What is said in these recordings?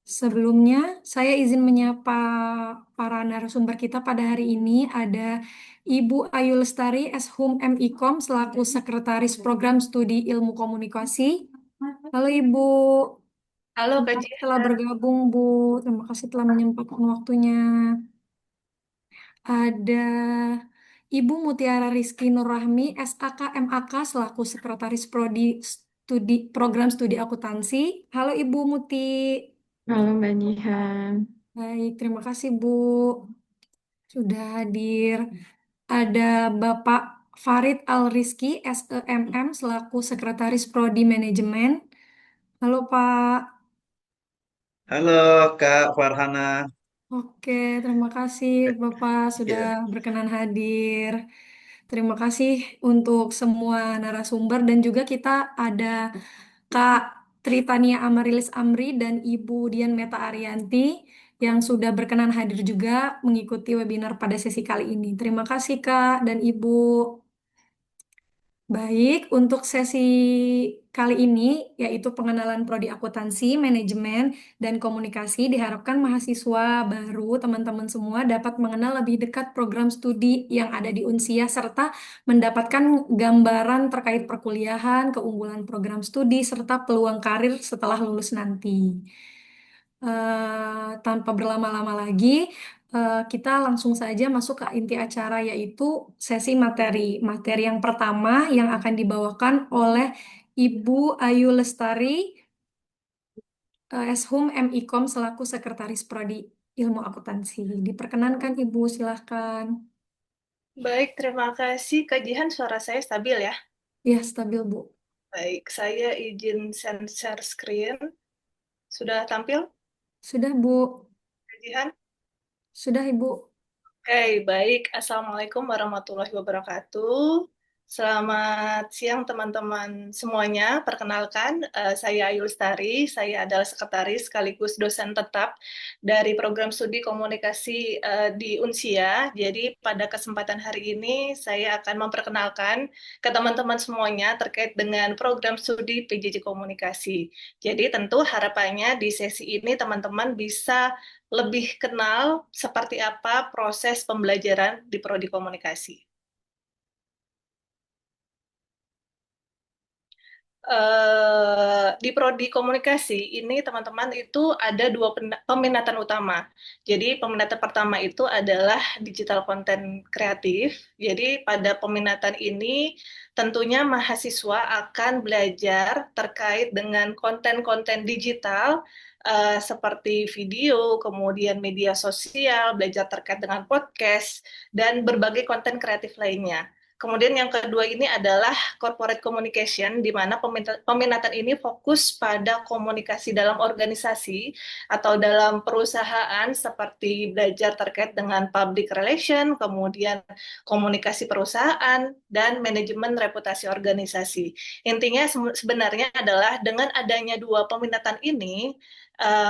Sebelumnya, saya izin menyapa para narasumber kita pada hari ini. Ada Ibu Ayu Lestari, Shum MIKOM, selaku Sekretaris Program Studi Ilmu Komunikasi. Halo Ibu, Halo terima Kak kasih telah Jihan. bergabung Bu. Terima kasih telah menyempatkan waktunya. Ada Ibu Mutiara Rizky Nurrahmi, SAK MAK, selaku Sekretaris Program Studi Akuntansi. Halo Ibu Muti. Halo Mbak Jihan. Baik, terima kasih Bu sudah hadir. Ada Bapak Farid Al-Rizky, SEMM, selaku Sekretaris Prodi Manajemen. Halo Pak. Halo Kak Farhana. Oke, terima kasih Bapak sudah Ya, berkenan hadir. Terima kasih untuk semua narasumber dan juga kita ada Kak Tritania Amarilis Amri dan Ibu Dian Meta Arianti yang sudah berkenan hadir juga mengikuti webinar pada sesi kali ini. Terima kasih Kak dan Ibu. Baik, untuk sesi kali ini yaitu pengenalan prodi akuntansi, manajemen, dan komunikasi diharapkan mahasiswa baru, teman-teman semua dapat mengenal lebih dekat program studi yang ada di Unsia serta mendapatkan gambaran terkait perkuliahan, keunggulan program studi, serta peluang karir setelah lulus nanti. Tanpa berlama-lama lagi, kita langsung saja masuk ke inti acara yaitu sesi materi. Materi yang pertama yang akan dibawakan oleh Ibu Ayu Lestari, Shum MIKOM selaku Sekretaris Prodi Ilmu Akuntansi. Diperkenankan Ibu, silahkan. baik, terima kasih Kak Jihan. Suara saya stabil ya. Ya, stabil Bu. Baik, saya izin share screen. Sudah tampil Sudah Bu, Kak Jihan? sudah Ibu. Oke, baik. Assalamualaikum warahmatullahi wabarakatuh. Selamat siang teman-teman semuanya. Perkenalkan, saya Ayu Lestari. Saya adalah sekretaris sekaligus dosen tetap dari program studi komunikasi di Unsia. Jadi pada kesempatan hari ini saya akan memperkenalkan ke teman-teman semuanya terkait dengan program studi PJJ Komunikasi. Jadi tentu harapannya di sesi ini teman-teman bisa lebih kenal seperti apa proses pembelajaran di prodi komunikasi. Di prodi komunikasi ini teman-teman itu ada dua peminatan utama. Jadi peminatan pertama itu adalah digital content kreatif. Jadi pada peminatan ini tentunya mahasiswa akan belajar terkait dengan konten-konten digital seperti video, kemudian media sosial, belajar terkait dengan podcast dan berbagai konten kreatif lainnya. Kemudian yang kedua ini adalah corporate communication, di mana peminatan ini fokus pada komunikasi dalam organisasi atau dalam perusahaan seperti belajar terkait dengan public relation, kemudian komunikasi perusahaan, dan manajemen reputasi organisasi. Intinya sebenarnya adalah dengan adanya dua peminatan ini,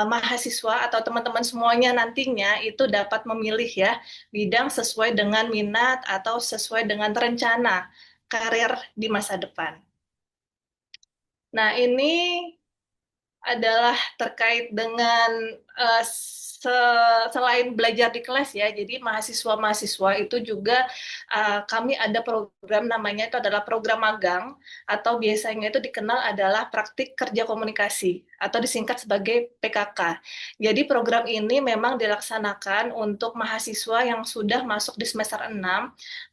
mahasiswa atau teman-teman semuanya nantinya itu dapat memilih ya bidang sesuai dengan minat atau sesuai dengan rencana karir di masa depan. Nah, ini adalah terkait dengan selain belajar di kelas ya, jadi mahasiswa-mahasiswa itu juga kami ada program namanya itu adalah program magang atau biasanya itu dikenal adalah praktik kerja komunikasi atau disingkat sebagai PKK. Jadi program ini memang dilaksanakan untuk mahasiswa yang sudah masuk di semester 6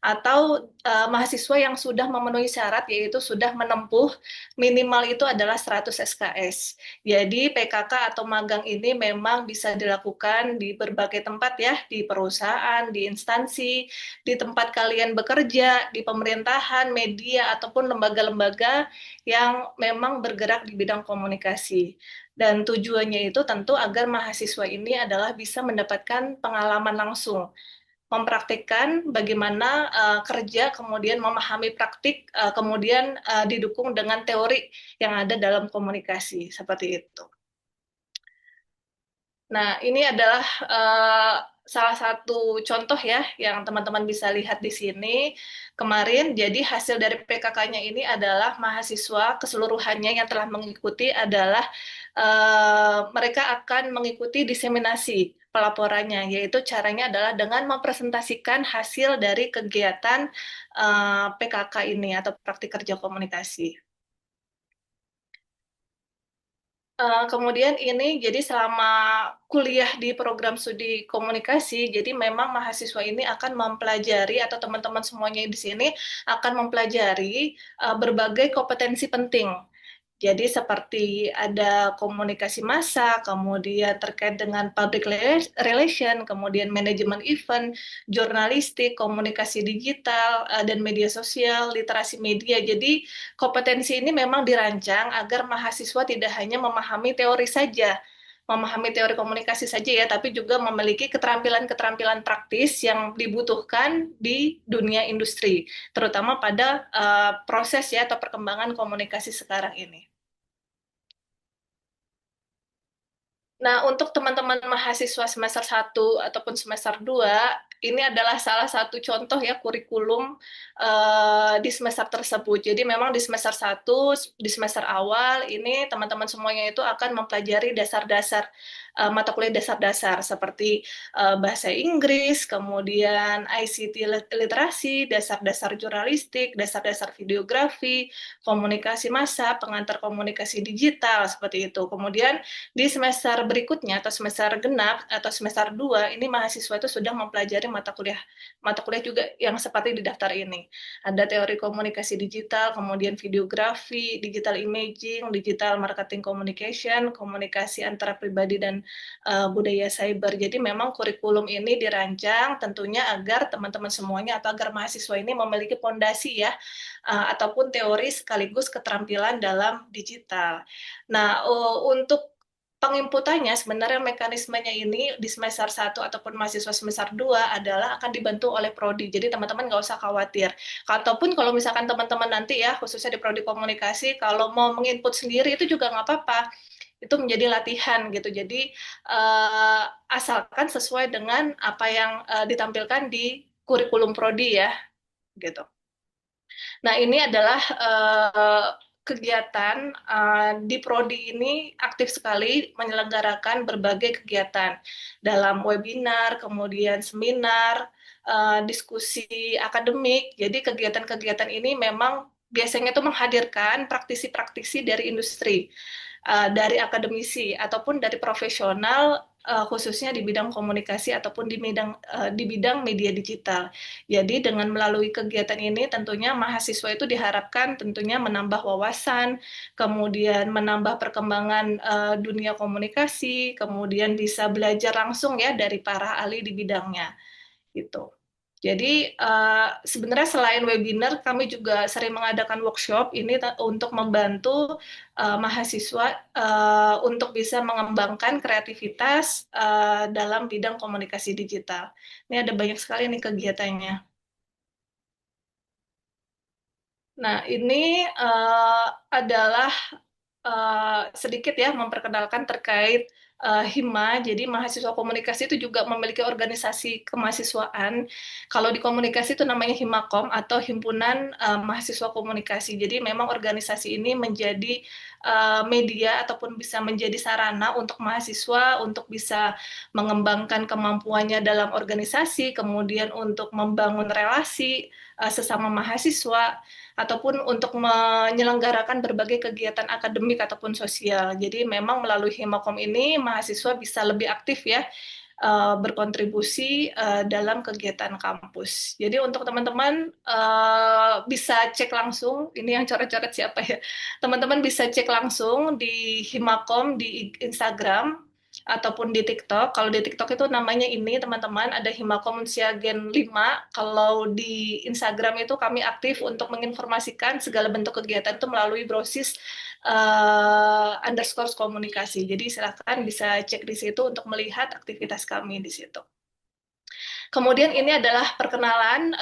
atau mahasiswa yang sudah memenuhi syarat yaitu sudah menempuh minimal itu adalah 100 SKS. Jadi PKK atau magang ini memang bisa dilakukan di berbagai tempat ya, di perusahaan, di instansi, di tempat kalian bekerja, di pemerintahan, media, ataupun lembaga-lembaga yang memang bergerak di bidang komunikasi. Dan tujuannya itu tentu agar mahasiswa ini adalah bisa mendapatkan pengalaman langsung mempraktikkan bagaimana kerja, kemudian memahami praktik, kemudian didukung dengan teori yang ada dalam komunikasi seperti itu. Nah, ini adalah salah satu contoh ya yang teman-teman bisa lihat di sini kemarin. Jadi hasil dari PKK-nya ini adalah mahasiswa keseluruhannya yang telah mengikuti adalah mereka akan mengikuti diseminasi pelaporannya, yaitu caranya adalah dengan mempresentasikan hasil dari kegiatan PKK ini atau praktik kerja komunikasi. Kemudian ini jadi selama kuliah di program studi komunikasi, jadi memang mahasiswa ini akan mempelajari atau teman-teman semuanya di sini akan mempelajari berbagai kompetensi penting. Jadi seperti ada komunikasi massa, kemudian terkait dengan public relation, kemudian manajemen event, jurnalistik, komunikasi digital, dan media sosial, literasi media. Jadi kompetensi ini memang dirancang agar mahasiswa tidak hanya memahami teori saja, memahami teori komunikasi saja ya, tapi juga memiliki keterampilan-keterampilan praktis yang dibutuhkan di dunia industri, terutama pada proses ya atau perkembangan komunikasi sekarang ini. Nah, untuk teman-teman mahasiswa semester 1 ataupun semester 2, ini adalah salah satu contoh ya kurikulum di semester tersebut. Jadi memang di semester 1, di semester awal, ini teman-teman semuanya itu akan mempelajari dasar-dasar mata kuliah dasar-dasar seperti bahasa Inggris, kemudian ICT literasi, dasar-dasar jurnalistik, dasar-dasar videografi, komunikasi massa, pengantar komunikasi digital, seperti itu. Kemudian di semester berikutnya atau semester genap atau semester 2 ini mahasiswa itu sudah mempelajari mata kuliah juga yang seperti di daftar ini. Ada teori komunikasi digital, kemudian videografi, digital imaging, digital marketing communication, komunikasi antara pribadi dan budaya cyber. Jadi memang kurikulum ini dirancang tentunya agar teman-teman semuanya atau agar mahasiswa ini memiliki pondasi ya ataupun teori sekaligus keterampilan dalam digital. Nah, untuk penginputannya sebenarnya mekanismenya ini di semester 1 ataupun mahasiswa semester 2 adalah akan dibantu oleh prodi. Jadi teman-teman nggak usah khawatir. Ataupun kalau misalkan teman-teman nanti ya, khususnya di prodi komunikasi, kalau mau menginput sendiri itu juga nggak apa-apa. Itu menjadi latihan gitu. Jadi asalkan sesuai dengan apa yang ditampilkan di kurikulum prodi ya, gitu. Nah, ini adalah kegiatan di Prodi ini aktif sekali menyelenggarakan berbagai kegiatan dalam webinar, kemudian seminar, diskusi akademik. Jadi kegiatan-kegiatan ini memang biasanya itu menghadirkan praktisi-praktisi dari industri, dari akademisi ataupun dari profesional khususnya di bidang komunikasi ataupun di bidang media digital. Jadi dengan melalui kegiatan ini tentunya mahasiswa itu diharapkan tentunya menambah wawasan, kemudian menambah perkembangan dunia komunikasi, kemudian bisa belajar langsung ya dari para ahli di bidangnya gitu. Jadi sebenarnya selain webinar, kami juga sering mengadakan workshop ini untuk membantu mahasiswa untuk bisa mengembangkan kreativitas dalam bidang komunikasi digital. Ini ada banyak sekali nih kegiatannya. Nah, ini adalah sedikit ya memperkenalkan terkait HIMA. Jadi mahasiswa komunikasi itu juga memiliki organisasi kemahasiswaan. Kalau di komunikasi itu namanya Himakom atau Himpunan Mahasiswa Komunikasi. Jadi memang organisasi ini menjadi media ataupun bisa menjadi sarana untuk mahasiswa untuk bisa mengembangkan kemampuannya dalam organisasi, kemudian untuk membangun relasi sesama mahasiswa ataupun untuk menyelenggarakan berbagai kegiatan akademik ataupun sosial. Jadi memang melalui Himakom ini mahasiswa bisa lebih aktif ya berkontribusi dalam kegiatan kampus. Jadi untuk teman-teman bisa cek langsung, ini yang coret-coret siapa ya? Teman-teman bisa cek langsung di Himakom di Instagram ataupun di TikTok. Kalau di TikTok itu namanya ini teman-teman ada Himakom Siagen 5. Kalau di Instagram itu kami aktif untuk menginformasikan segala bentuk kegiatan itu melalui brosis underscore komunikasi. Jadi silakan bisa cek di situ untuk melihat aktivitas kami di situ. Kemudian ini adalah perkenalan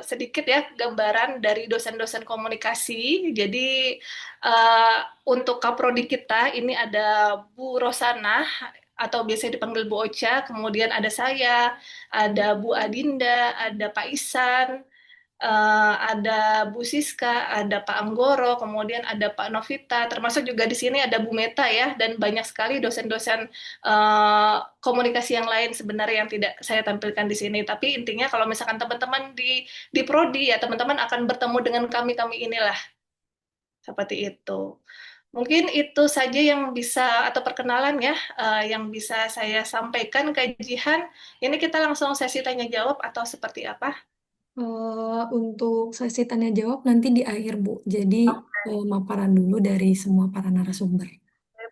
sedikit ya gambaran dari dosen-dosen komunikasi. Jadi untuk kaprodi kita ini ada Bu Rosana. atau biasanya dipanggil Bu Ocha, kemudian ada saya, ada Bu Adinda, ada Pak Isan, ada Bu Siska, ada Pak Anggoro, kemudian ada Pak Novita, termasuk juga di sini ada Bu Meta ya, dan banyak sekali dosen-dosen komunikasi yang lain sebenarnya yang tidak saya tampilkan di sini. Tapi intinya kalau misalkan teman-teman di prodi ya teman-teman akan bertemu dengan kami-kami inilah seperti itu. Mungkin itu saja yang bisa atau perkenalan ya yang bisa saya sampaikan ke Jihan. Ini kita langsung sesi tanya jawab atau seperti apa? Untuk sesi tanya jawab nanti di akhir, Bu. Jadi maparan dulu dari semua para narasumber.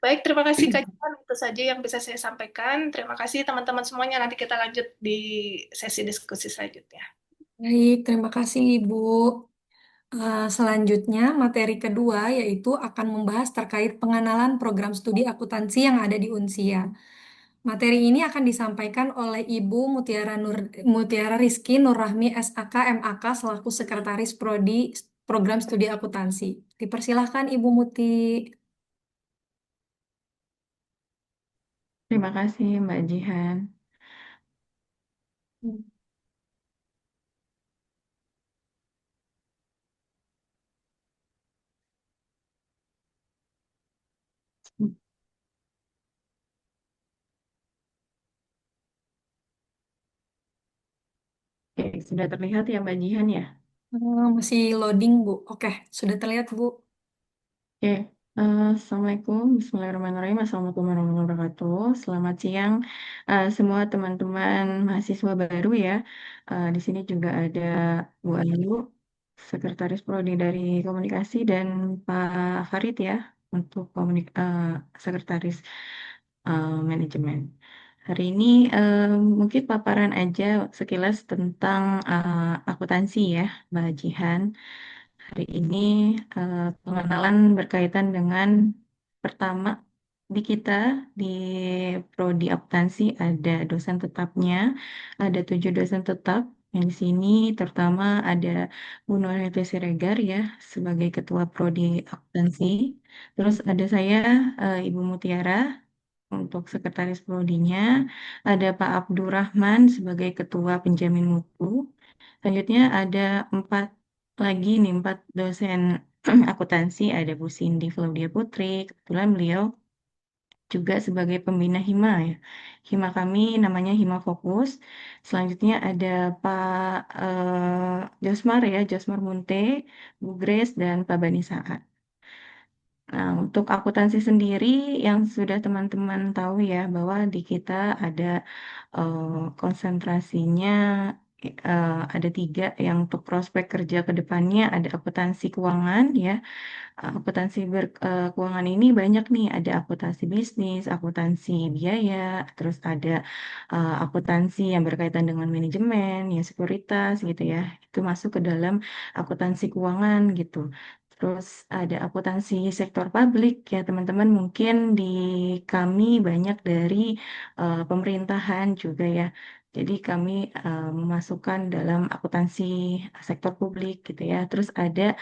Baik, terima kasih Kak Jihan. Itu saja yang bisa saya sampaikan. Terima kasih teman-teman semuanya. Nanti kita lanjut di sesi diskusi selanjutnya. Baik, terima kasih Ibu. Selanjutnya, materi kedua yaitu akan membahas terkait pengenalan program studi akuntansi yang ada di Unsia. Materi ini akan disampaikan oleh Ibu Mutiara Rizky Nurrahmi SAK MAK selaku Sekretaris Prodi Program Studi Akuntansi. Dipersilahkan Ibu Muti. Terima kasih Mbak Jihan. Oke, sudah terlihat ya Mbak Jihan ya? Masih loading, Bu. Oke, sudah terlihat, Bu. Oke, Assalamualaikum, Bismillahirrahmanirrahim, Assalamualaikum warahmatullahi wabarakatuh. Selamat siang semua teman-teman mahasiswa baru ya. Di sini juga ada Bu Ayu, Sekretaris Prodi dari Komunikasi, dan Pak Farid ya, untuk Sekretaris Manajemen. Hari ini mungkin paparan aja sekilas tentang akuntansi ya, Mbak Jihan. Hari ini pengenalan berkaitan dengan pertama di kita di Prodi Akuntansi ada dosen tetapnya, ada 7 dosen tetap. Yang di sini terutama ada Bu Nurhayati Siregar ya sebagai Ketua Prodi Akuntansi. Terus ada saya Ibu Mutiara untuk sekretaris prodinya, ada Pak Abdurrahman sebagai ketua penjamin mutu. Selanjutnya ada empat dosen akuntansi, ada Bu Cindy Claudia Putri, kebetulan beliau juga sebagai pembina Hima ya. Hima kami namanya Hima Fokus. Selanjutnya ada Pak Josmar ya, Josmar Munte, Bu Grace, dan Pak Bani Saad. Nah, untuk akuntansi sendiri yang sudah teman-teman tahu ya bahwa di kita ada konsentrasinya ada 3 yang untuk prospek kerja ke depannya ada akuntansi keuangan ya. Akuntansi keuangan ini banyak nih, ada akuntansi bisnis, akuntansi biaya, terus ada akuntansi yang berkaitan dengan manajemen, ya sekuritas gitu ya. Itu masuk ke dalam akuntansi keuangan gitu. Terus ada akuntansi sektor publik ya teman-teman, mungkin di kami banyak dari pemerintahan juga ya. Jadi kami memasukkan dalam akuntansi sektor publik gitu ya. Terus ada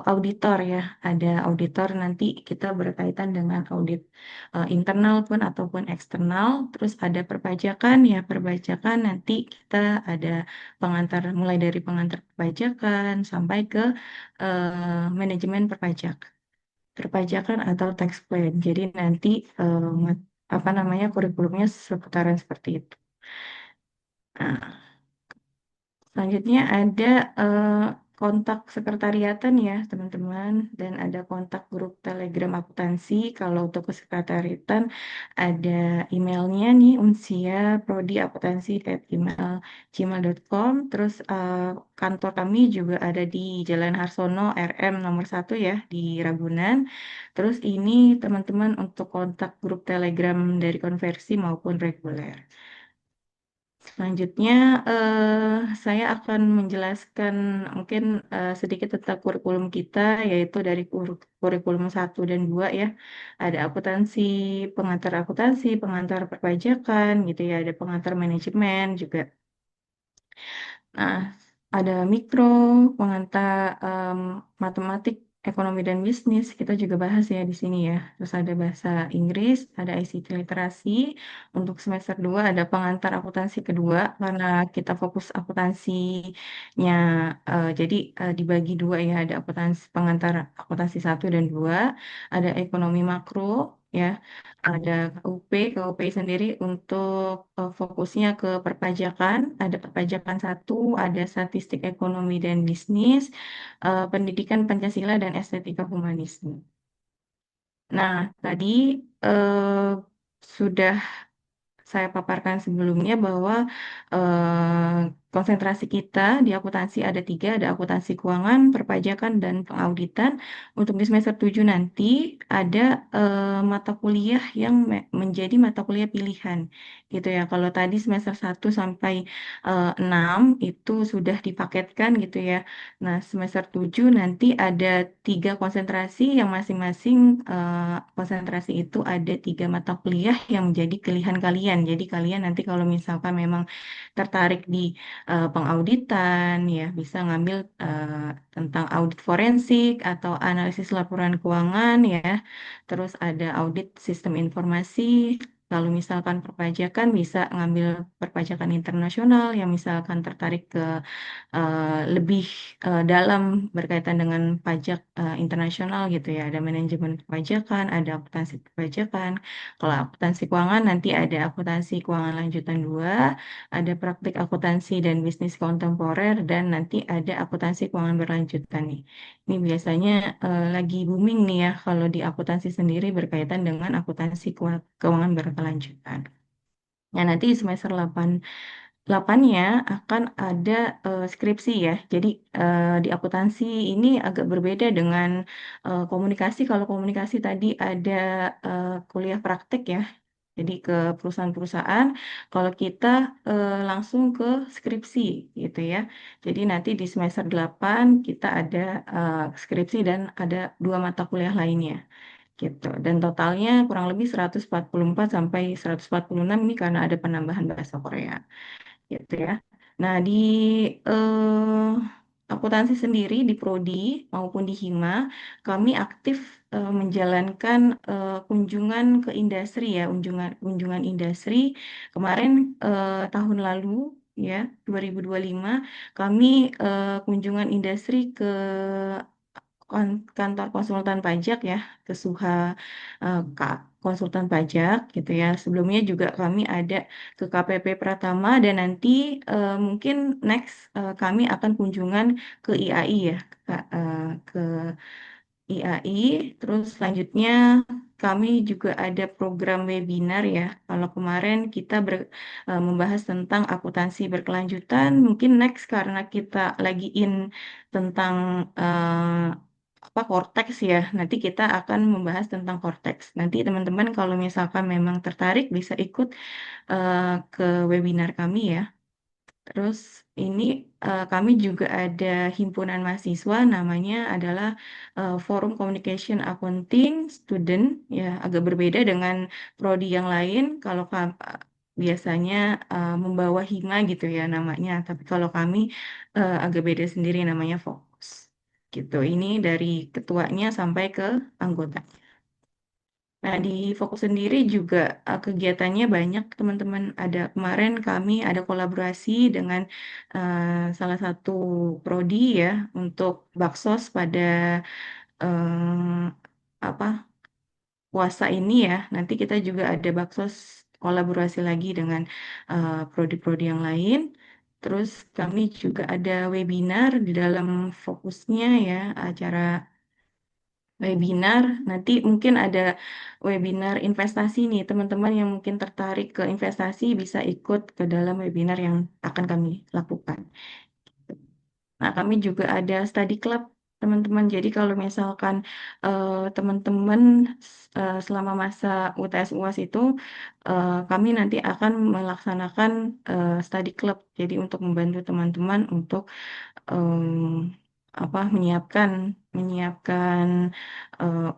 auditor ya, ada auditor nanti kita berkaitan dengan audit internal pun ataupun eksternal. Terus ada perpajakan ya, perpajakan nanti kita ada pengantar mulai dari pengantar perpajakan sampai ke manajemen perpajakan atau tax plan. Jadi nanti apa namanya kurikulumnya seputaran seperti itu. Nah, selanjutnya ada kontak sekretariatan ya teman-teman dan ada kontak grup Telegram akuntansi. Kalau untuk kesekretariatan ada emailnya nih unsiaprodiakuntansi@gmail.com. Terus kantor kami juga ada di Jalan Harsono RM nomor 1 ya di Ragunan. Terus ini teman-teman untuk kontak grup Telegram dari konversi maupun reguler. Selanjutnya, saya akan menjelaskan mungkin sedikit tentang kurikulum kita, yaitu dari kurikulum 1 dan 2 ya. Ada akuntansi, pengantar perpajakan gitu ya, ada pengantar manajemen juga. Nah, ada mikro, pengantar matematik ekonomi dan bisnis kita juga bahas ya di sini ya. Terus ada bahasa Inggris, ada ICT literasi. Untuk semester 2 ada pengantar akuntansi kedua karena kita fokus akuntansinya jadi dibagi dua ya, ada pengantar akuntansi 1 dan 2, ada ekonomi makro ya, ada KUP sendiri untuk fokusnya ke perpajakan, ada perpajakan 1, ada statistik ekonomi dan bisnis, pendidikan Pancasila dan estetika humanisme. Nah, tadi eh, sudah saya paparkan sebelumnya bahwa konsentrasi kita di akuntansi ada 3, ada akuntansi keuangan, perpajakan, dan pengauditan. Untuk di semester 7 nanti ada mata kuliah yang menjadi mata kuliah pilihan, gitu ya. Kalau tadi semester 1 sampai 6 itu sudah dipaketkan gitu ya. Nah, semester 7 nanti ada 3 konsentrasi yang masing-masing konsentrasi itu ada 3 mata kuliah yang menjadi pilihan kalian. Jadi kalian nanti kalau misalkan memang tertarik di pengauditan ya bisa ngambil tentang audit forensik atau analisis laporan keuangan ya. Terus ada audit sistem informasi. Kalau misalkan perpajakan bisa ngambil perpajakan internasional yang misalkan tertarik ke lebih dalam berkaitan dengan pajak internasional gitu ya. Ada manajemen perpajakan, ada akuntansi perpajakan. Kalau akuntansi keuangan nanti ada akuntansi keuangan lanjutan 2, ada praktik akuntansi dan bisnis kontemporer, dan nanti ada akuntansi keuangan berlanjutan nih. Ini biasanya lagi booming nih ya kalau di akuntansi sendiri berkaitan dengan akuntansi keuangan berkelanjutan. Nah, nanti semester 8-nya akan ada skripsi ya. Jadi di akuntansi ini agak berbeda dengan komunikasi. Kalau komunikasi tadi ada kuliah praktek ya. Jadi ke perusahaan-perusahaan. Kalau kita langsung ke skripsi gitu ya. Jadi nanti di semester 8 kita ada skripsi dan ada 2 mata kuliah lainnya gitu. Dan totalnya kurang lebih 144 sampai 146 ini karena ada penambahan bahasa Korea gitu ya. Nah, di akuntansi sendiri di Prodi maupun di Hima, kami aktif menjalankan kunjungan ke industri ya, kunjungan industri. Kemarin tahun lalu ya, 2025 kami kunjungan industri ke kantor konsultan pajak ya, ke Suha konsultan pajak gitu ya. Sebelumnya juga kami ada ke KPP Pratama, dan nanti mungkin next kami akan kunjungan ke IAI ya, ke IAI. Terus selanjutnya kami juga ada program webinar ya. Kalau kemarin kita membahas tentang akuntansi berkelanjutan, mungkin next karena kita lagi in tentang apa Cortex ya. Nanti kita akan membahas tentang Cortex. Nanti teman-teman kalau misalkan memang tertarik bisa ikut ke webinar kami ya. Terus ini kami juga ada himpunan mahasiswa, namanya adalah Forum Communication Accounting Student ya, agak berbeda dengan prodi yang lain. Kalau biasanya membawa hima gitu ya namanya, tapi kalau kami agak beda sendiri, namanya Fokus gitu. Ini dari ketuanya sampai ke anggota. Nah, di Fokus sendiri juga kegiatannya banyak, teman-teman. Ada kemarin kami ada kolaborasi dengan eh, salah satu prodi ya untuk baksos pada apa puasa ini ya. Nanti kita juga ada baksos kolaborasi lagi dengan prodi-prodi yang lain. Terus kami juga ada webinar di dalam fokusnya ya, acara webinar. Nanti mungkin ada webinar investasi nih, teman-teman yang mungkin tertarik ke investasi bisa ikut ke dalam webinar yang akan kami lakukan. Nah, kami juga ada study club, teman-teman. Jadi kalau misalkan teman-teman selama masa UTS UAS itu kami nanti akan melaksanakan study club. Jadi untuk membantu teman-teman untuk apa menyiapkan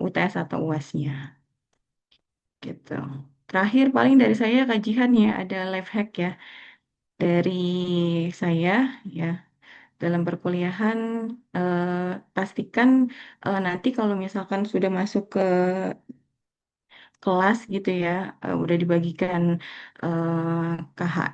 UTS atau UASnya gitu. Terakhir paling dari saya kajian ya, ada life hack ya dari saya ya. dalam perkuliahan, pastikan nanti kalau misalkan sudah masuk ke kelas gitu ya, udah dibagikan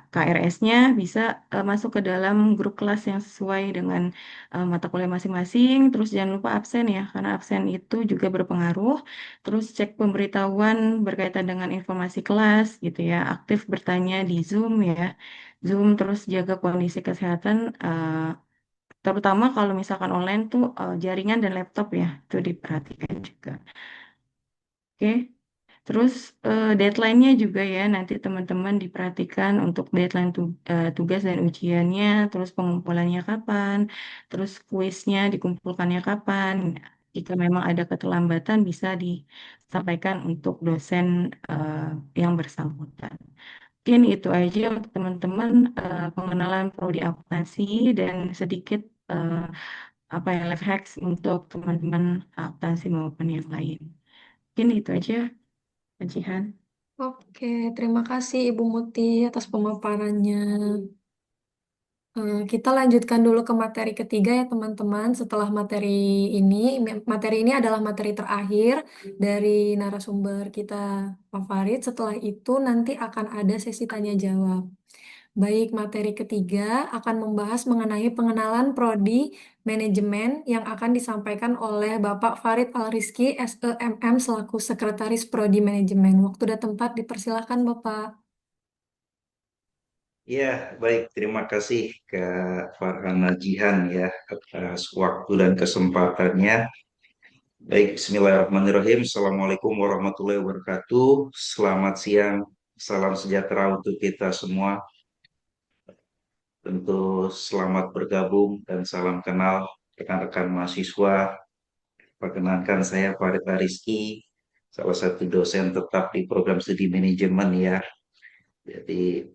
KRS-nya, bisa masuk ke dalam grup kelas yang sesuai dengan mata kuliah masing-masing. Terus jangan lupa absen ya, karena absen itu juga berpengaruh. Terus cek pemberitahuan berkaitan dengan informasi kelas gitu ya, aktif bertanya di Zoom ya, Zoom. Terus jaga kondisi kesehatan, terutama kalau misalkan online tuh jaringan dan laptop ya, itu diperhatikan juga. Oke. Terus deadline-nya juga ya, nanti teman-teman diperhatikan untuk deadline tugas dan ujiannya, terus pengumpulannya kapan, terus kuisnya dikumpulkannya kapan. Jika memang ada keterlambatan bisa disampaikan untuk dosen eh, yang bersangkutan. Mungkin itu aja untuk teman-teman, pengenalan prodi akuntansi dan sedikit eh, apa ya, life hacks untuk teman-teman akuntansi maupun yang lain. Mungkin itu aja, Kak Jihan. Oke, terima kasih Ibu Muti atas pemaparannya. Kita lanjutkan dulu ke materi ketiga ya teman-teman. Setelah ini, materi ini adalah materi terakhir dari narasumber kita favorit. Setelah itu nanti akan ada sesi tanya jawab. Baik, materi ketiga akan membahas mengenai pengenalan prodi manajemen yang akan disampaikan oleh Bapak Farid Alrizki, SEMM selaku Sekretaris Prodi Manajemen. Waktu dan tempat dipersilahkan Bapak. Ya, baik. Terima kasih Kak Farhana Jihan ya atas waktu dan kesempatannya. Baik, Bismillahirrahmanirrahim. Assalamualaikum warahmatullahi wabarakatuh. Selamat siang, salam sejahtera untuk kita semua. Tentu selamat bergabung dan salam kenal rekan-rekan mahasiswa. Perkenalkan saya Farid Rizky, salah satu dosen tetap di program studi manajemen ya. Jadi,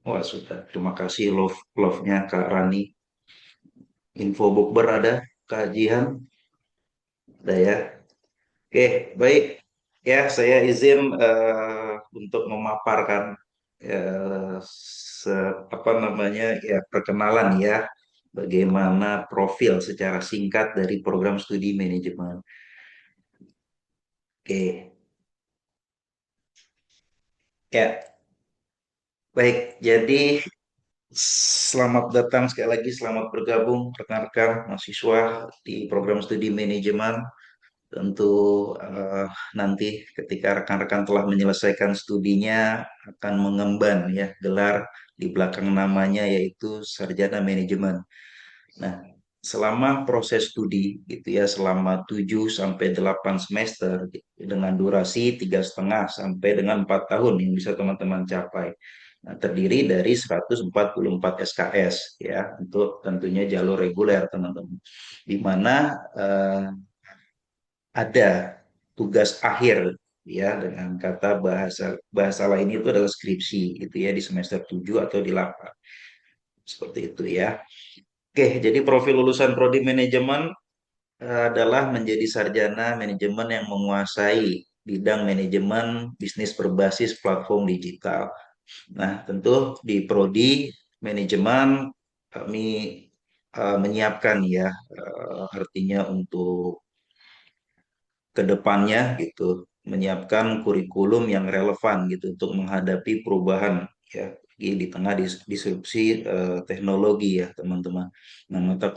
wah sudah. Terima kasih love-nya Kak Rani. Info bukber ada, kajian ada ya. Oke, baik. Ya, saya izin untuk memaparkan apa namanya ya perkenalan ya, bagaimana profil secara singkat dari program studi manajemen. Oke, ya, baik. Jadi selamat datang sekali lagi, selamat bergabung rekan-rekan mahasiswa di program studi manajemen. Tentu nanti ketika rekan-rekan telah menyelesaikan studinya akan mengemban ya gelar di belakang namanya yaitu Sarjana Manajemen. Nah, selama proses studi gitu ya selama 7 sampai 8 semester gitu, dengan durasi 3,5 sampai dengan 4 tahun yang bisa teman-teman capai. Nah, terdiri dari 144 SKS ya untuk tentunya jalur reguler teman-teman. Di mana ada tugas akhir ya dengan kata bahasa bahasa lain itu adalah skripsi itu ya di semester 7 atau di 8. Seperti itu ya. Oke, jadi profil lulusan prodi manajemen adalah menjadi sarjana manajemen yang menguasai bidang manajemen bisnis berbasis platform digital. Nah, tentu di prodi manajemen kami menyiapkan ya artinya untuk ke depannya gitu, menyiapkan kurikulum yang relevan gitu untuk menghadapi perubahan ya di tengah disrupsi teknologi ya teman-teman. Nah, mata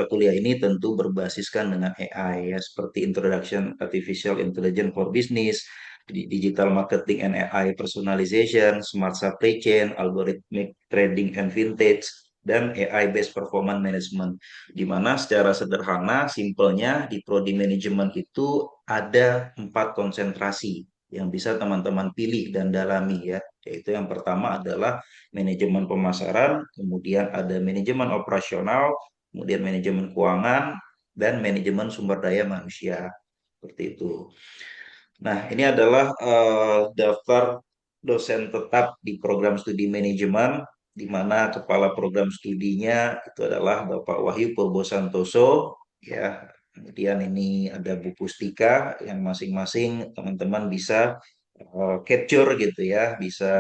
kuliah ini tentu berbasiskan dengan AI ya seperti Introduction Artificial Intelligence for Business, Digital Marketing and AI Personalization, Smart Supply Chain, Algorithmic Trading and Vintage, dan AI Based Performance Management. Di mana secara sederhana, simpelnya di prodi manajemen itu ada 4 konsentrasi yang bisa teman-teman pilih dan dalami ya. Yaitu yang pertama adalah manajemen pemasaran, kemudian ada manajemen operasional, kemudian manajemen keuangan, dan manajemen sumber daya manusia. Seperti itu. Nah, ini adalah daftar dosen tetap di program studi manajemen, di mana kepala program studinya itu adalah Bapak Wahyu Purbo Santoso, ya. Kemudian ini ada Bu Pustika yang masing-masing teman-teman bisa capture gitu ya, bisa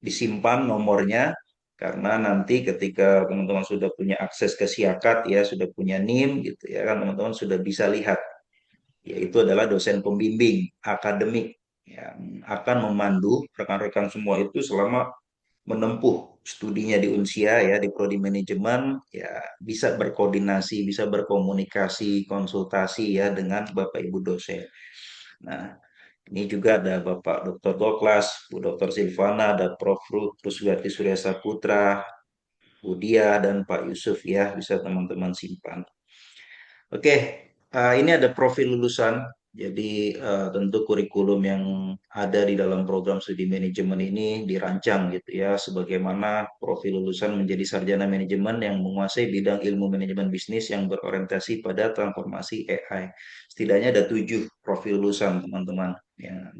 disimpan nomornya Karena nanti ketika teman-teman sudah punya akses ke Siakat ya, sudah punya NIM gitu ya kan, teman-teman sudah bisa lihat, yaitu adalah dosen pembimbing akademik yang akan memandu rekan-rekan semua itu selama menempuh studinya di Unsia ya, di prodi manajemen ya, bisa berkoordinasi, bisa berkomunikasi, konsultasi ya dengan Bapak Ibu dosen. Nah, ini juga ada Bapak Dr. Doklas, Bu Dr. Silvana, ada Prof. Ruswiati Surya Saputra, Bu Dia, dan Pak Yusuf ya, bisa teman-teman simpan. Oke, ini ada profil lulusan. Jadi tentu kurikulum yang ada di dalam program studi manajemen ini dirancang gitu ya, sebagaimana profil lulusan menjadi sarjana manajemen yang menguasai bidang ilmu manajemen bisnis yang berorientasi pada transformasi AI. Setidaknya ada 7 profil lulusan teman-teman yang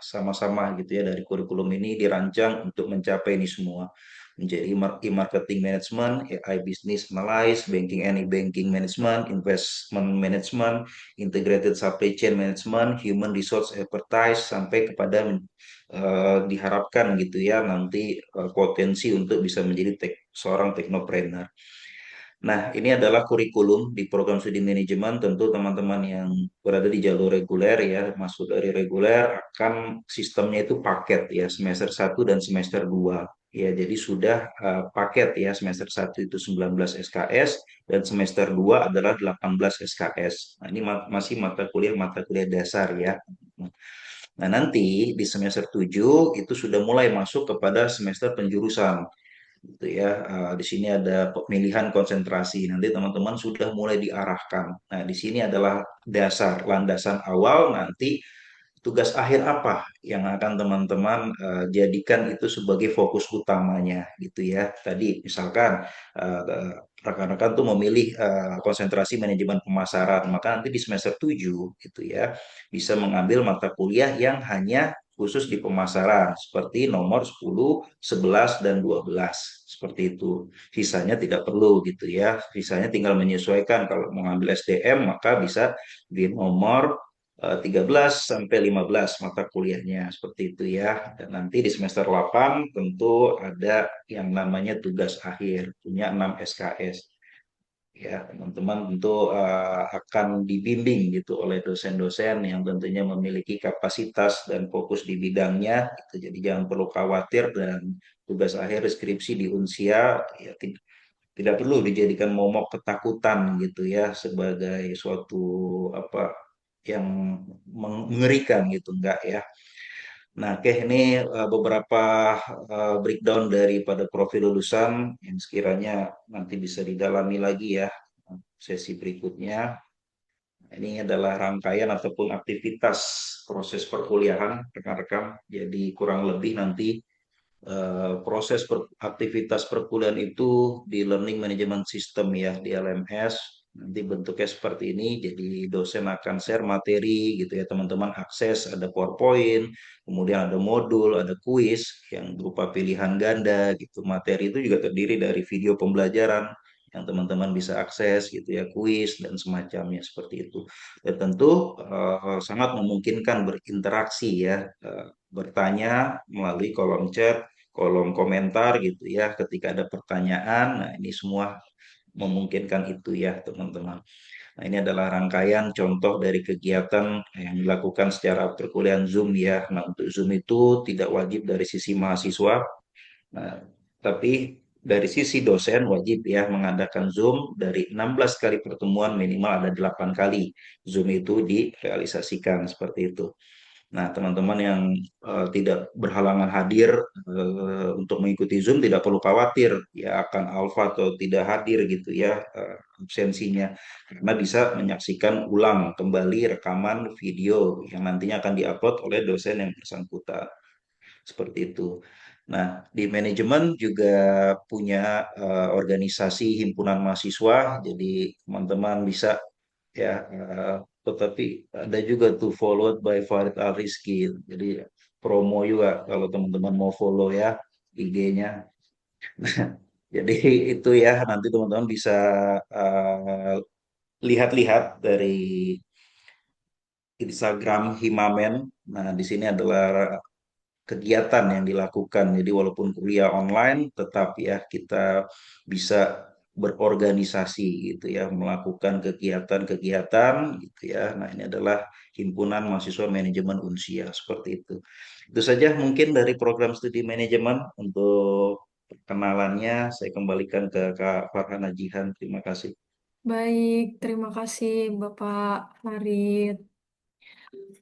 sama-sama gitu ya, dari kurikulum ini dirancang untuk mencapai ini semua, menjadi e-marketing management, AI business analysis, banking and e-banking management, investment management, integrated supply chain management, human resource expertise, sampai kepada diharapkan gitu ya nanti potensi untuk bisa menjadi seorang teknopreneur. Nah, ini adalah kurikulum di program studi manajemen. Tentu teman-teman yang berada di jalur reguler ya, masuk dari reguler, akan sistemnya itu paket ya, semester 1 dan semester 2. Ya, jadi sudah paket ya, semester 1 itu 19 SKS dan semester 2 adalah 18 SKS. Nah, ini masih mata kuliah dasar ya. Nah, nanti di semester 7 itu sudah mulai masuk kepada semester penjurusan gitu ya. Di sini ada pemilihan konsentrasi. Nanti teman-teman sudah mulai diarahkan. Nah, di sini adalah dasar, landasan awal. Nanti tugas akhir apa yang akan teman-teman jadikan itu sebagai fokus utamanya gitu ya. Tadi misalkan rekan-rekan tuh memilih konsentrasi manajemen pemasaran, maka nanti di semester 7 gitu ya bisa mengambil mata kuliah yang hanya khusus di pemasaran seperti nomor 10, 11 dan 12 seperti itu. Sisanya tidak perlu gitu ya. Sisanya tinggal menyesuaikan, kalau mengambil SDM maka bisa di nomor 13 sampai 15 mata kuliahnya seperti itu ya. Dan nanti di semester 8 tentu ada yang namanya tugas akhir, punya 6 SKS. Ya, teman-teman tentu akan dibimbing gitu oleh dosen-dosen yang tentunya memiliki kapasitas dan fokus di bidangnya gitu. Jadi jangan perlu khawatir, dan tugas akhir skripsi di Unsia ya tidak perlu dijadikan momok ketakutan gitu ya, sebagai suatu apa yang mengerikan gitu, enggak ya. Nah, oke, ini beberapa breakdown daripada profil lulusan yang sekiranya nanti bisa didalami lagi ya sesi berikutnya. Ini adalah rangkaian ataupun aktivitas proses perkuliahan rekan-rekan. Jadi kurang lebih nanti proses aktivitas perkuliahan itu di Learning Management System ya, di LMS. Nanti bentuknya seperti ini, jadi dosen akan share materi gitu ya, teman-teman akses, ada PowerPoint, kemudian ada modul, ada kuis yang berupa pilihan ganda gitu. Materi itu juga terdiri dari video pembelajaran yang teman-teman bisa akses gitu ya, kuis dan semacamnya seperti itu. Dan tentu sangat memungkinkan berinteraksi ya, bertanya melalui kolom chat, kolom komentar gitu ya, ketika ada pertanyaan. Nah, ini semua memungkinkan itu ya, teman-teman. Nah, ini adalah rangkaian contoh dari kegiatan yang dilakukan secara perkuliahan Zoom ya. Nah, untuk Zoom itu tidak wajib dari sisi mahasiswa. Nah, tapi dari sisi dosen wajib ya mengadakan Zoom. Dari 16 kali pertemuan minimal ada 8 kali Zoom itu direalisasikan seperti itu. Nah, teman-teman yang tidak berhalangan hadir untuk mengikuti Zoom tidak perlu khawatir ya akan alfa atau tidak hadir gitu ya absensinya, karena bisa menyaksikan ulang kembali rekaman video yang nantinya akan diupload oleh dosen yang bersangkutan seperti itu. Nah, di manajemen juga punya organisasi himpunan mahasiswa, jadi teman-teman bisa ya, tetapi ada juga tuh followed by Farid Al Rizky, jadi promo juga kalau teman-teman mau follow ya IG-nya. Jadi itu ya, nanti teman-teman bisa lihat-lihat dari Instagram Himamen. Nah, di sini adalah kegiatan yang dilakukan. Jadi walaupun kuliah online, tetap ya kita bisa berorganisasi gitu ya, melakukan kegiatan-kegiatan gitu ya. Nah, ini adalah Himpunan Mahasiswa Manajemen Unsia seperti itu. Itu saja mungkin dari program studi manajemen. Untuk perkenalannya saya kembalikan ke Kak Farhana Jihan. Terima kasih. Baik, terima kasih Bapak Farid.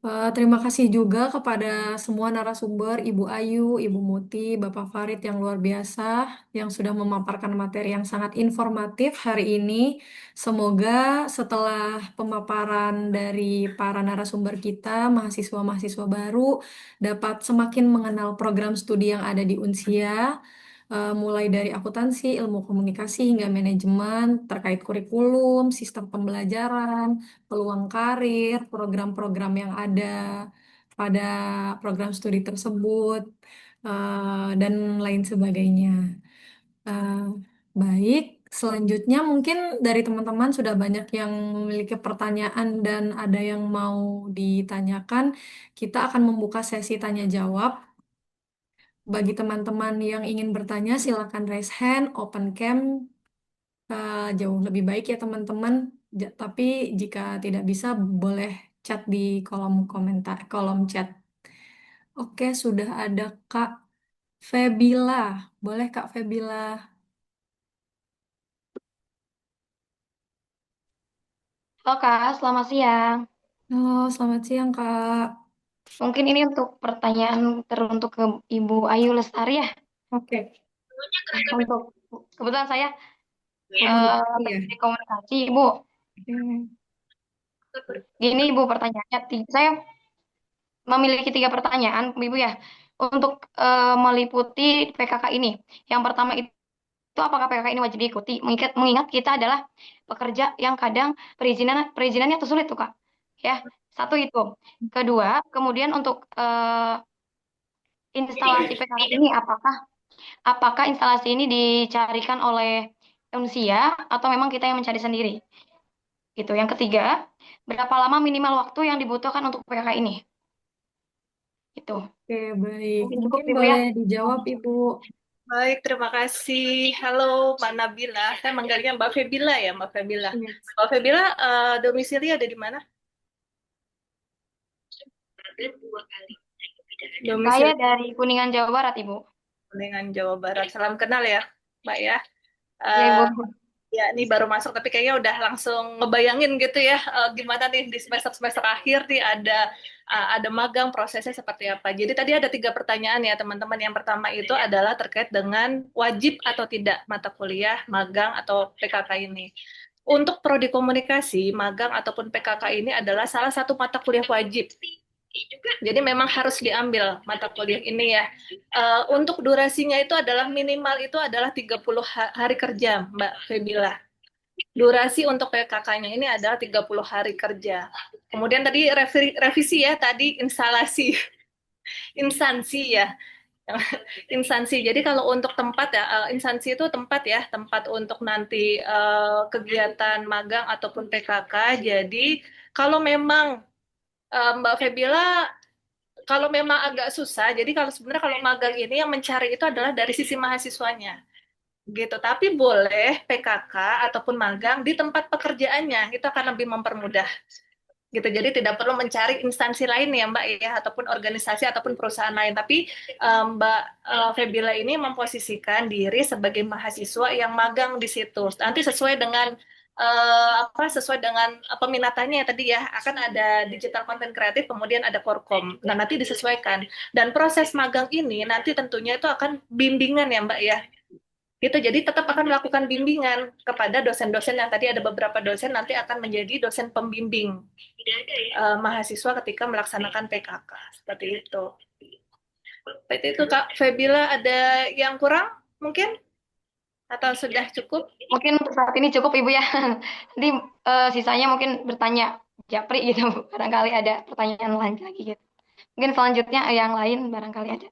Terima kasih juga kepada semua narasumber, Ibu Ayu, Ibu Muti, Bapak Farid yang luar biasa, yang sudah memaparkan materi yang sangat informatif hari ini. Semoga setelah pemaparan dari para narasumber kita, mahasiswa-mahasiswa baru, dapat semakin mengenal program studi yang ada di Unsia, mulai dari akuntansi, ilmu komunikasi, hingga manajemen, terkait kurikulum, sistem pembelajaran, peluang karir, program-program yang ada pada program studi tersebut, dan lain sebagainya. Eh, Baik, selanjutnya mungkin dari teman-teman sudah banyak yang memiliki pertanyaan dan ada yang mau ditanyakan. Kita akan membuka sesi tanya jawab. Bagi teman-teman yang ingin bertanya, silakan raise hand, open cam. Jauh lebih baik ya teman-teman. Tapi jika tidak bisa, boleh chat di kolom komentar, kolom chat. Oke, sudah ada Kak Febila. Boleh Kak Febila? Halo Kak, selamat siang. Halo, selamat siang Kak. Mungkin ini untuk pertanyaan teruntuk ke Ibu Ayu Lestari ya. Oke, Untuk kebetulan saya komunikasi ya. teknik komunikasi, Ibu. Oke. Gini Ibu pertanyaannya, saya memiliki 3 pertanyaan, Ibu ya. Untuk meliputi PKK ini. Yang pertama itu apakah PKK ini wajib diikuti? Mengingat kita adalah pekerja yang kadang perizinannya tuh sulit tuh Kak. Ya, satu itu. Kedua, kemudian untuk instalasi PKK ini apakah instalasi ini dicarikan oleh Unsia atau memang kita yang mencari sendiri? Gitu. Yang ketiga, berapa lama minimal waktu yang dibutuhkan untuk PKK ini? Itu. Oke, baik. Mungkin cukup Mungkin Ibu ya. boleh dijawab Ibu. Baik, terima kasih. Halo, Mbak Nabila. Saya manggilnya Mbak Febila ya, Mbak Febila. Iya. Mbak Febila, domisili ada di mana? Saya Domisili dari Kuningan, Jawa Barat, Ibu. dengan Jawa Barat. Salam kenal ya, Mbak ya. Iya, Eh, Ibu. Ya, ini baru masuk, tapi kayaknya udah langsung ngebayangin gitu ya, gimana nih di semester-semester akhir nih ada magang, prosesnya seperti apa. Jadi tadi ada 3 pertanyaan ya teman-teman. Yang pertama itu adalah terkait dengan wajib atau tidak mata kuliah, magang atau PKK ini. Untuk prodi komunikasi, magang ataupun PKK ini adalah salah satu mata kuliah wajib. Jadi memang harus diambil mata kuliah ini ya. Untuk durasinya itu adalah minimal itu adalah 30 hari kerja, Mbak Febila. Durasi untuk PKK-nya ini adalah 30 hari kerja. Kemudian tadi revisi ya, tadi instalasi, instansi ya. Instansi. Jadi kalau untuk tempat ya, instansi itu tempat ya, tempat untuk nanti kegiatan magang ataupun PKK. Jadi kalau memang Mbak Febila, kalau memang agak susah, jadi kalau sebenarnya kalau magang ini yang mencari itu adalah dari sisi mahasiswanya gitu. Tapi boleh PKK ataupun magang di tempat pekerjaannya, itu akan lebih mempermudah gitu. Jadi tidak perlu mencari instansi lain ya Mbak ya, ataupun organisasi ataupun perusahaan lain. Tapi Mbak Febila ini memposisikan diri sebagai mahasiswa yang magang di situ. Nanti sesuai dengan sesuai dengan peminatannya tadi ya, akan ada digital content kreatif, kemudian ada korkom. Nah, nanti disesuaikan. Dan proses magang ini nanti tentunya itu akan bimbingan ya Mbak ya, gitu. Jadi tetap akan melakukan bimbingan kepada dosen-dosen yang tadi ada beberapa dosen nanti akan menjadi dosen pembimbing mahasiswa ketika melaksanakan PKK seperti itu. Seperti itu Kak Febila, ada yang kurang mungkin atau sudah cukup? Mungkin untuk saat ini cukup Ibu ya. Nanti sisanya mungkin bertanya Japri gitu. Barangkali ada pertanyaan lain lagi gitu. Mungkin selanjutnya yang lain barangkali ada.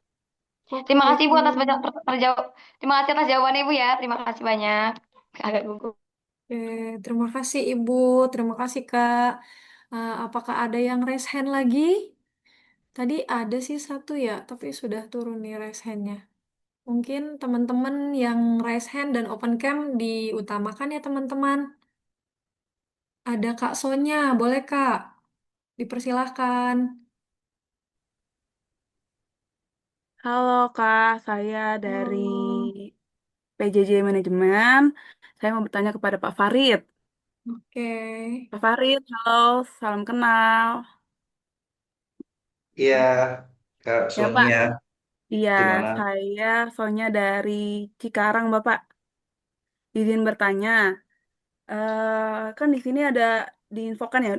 Terima kasih Ibu atas terima kasih atas jawabannya Ibu ya. Terima kasih banyak. Agak gugup. Oke, terima kasih Ibu. Terima kasih Kak. Apakah ada yang raise hand lagi? Tadi ada sih satu ya, tapi sudah turun nih raise hand-nya. Mungkin teman-teman yang raise hand dan open cam diutamakan ya teman-teman. Ada Kak Sonya, boleh Kak? Dipersilahkan. Halo Kak, saya dari Halo. PJJ Manajemen. Saya mau bertanya kepada Pak Farid. Oke. Pak Farid, halo, salam kenal. Iya, Kak Ya Pak, Sonia, iya gimana? saya Sonya dari Cikarang Bapak. Izin bertanya, kan di sini ada diinfokan ya,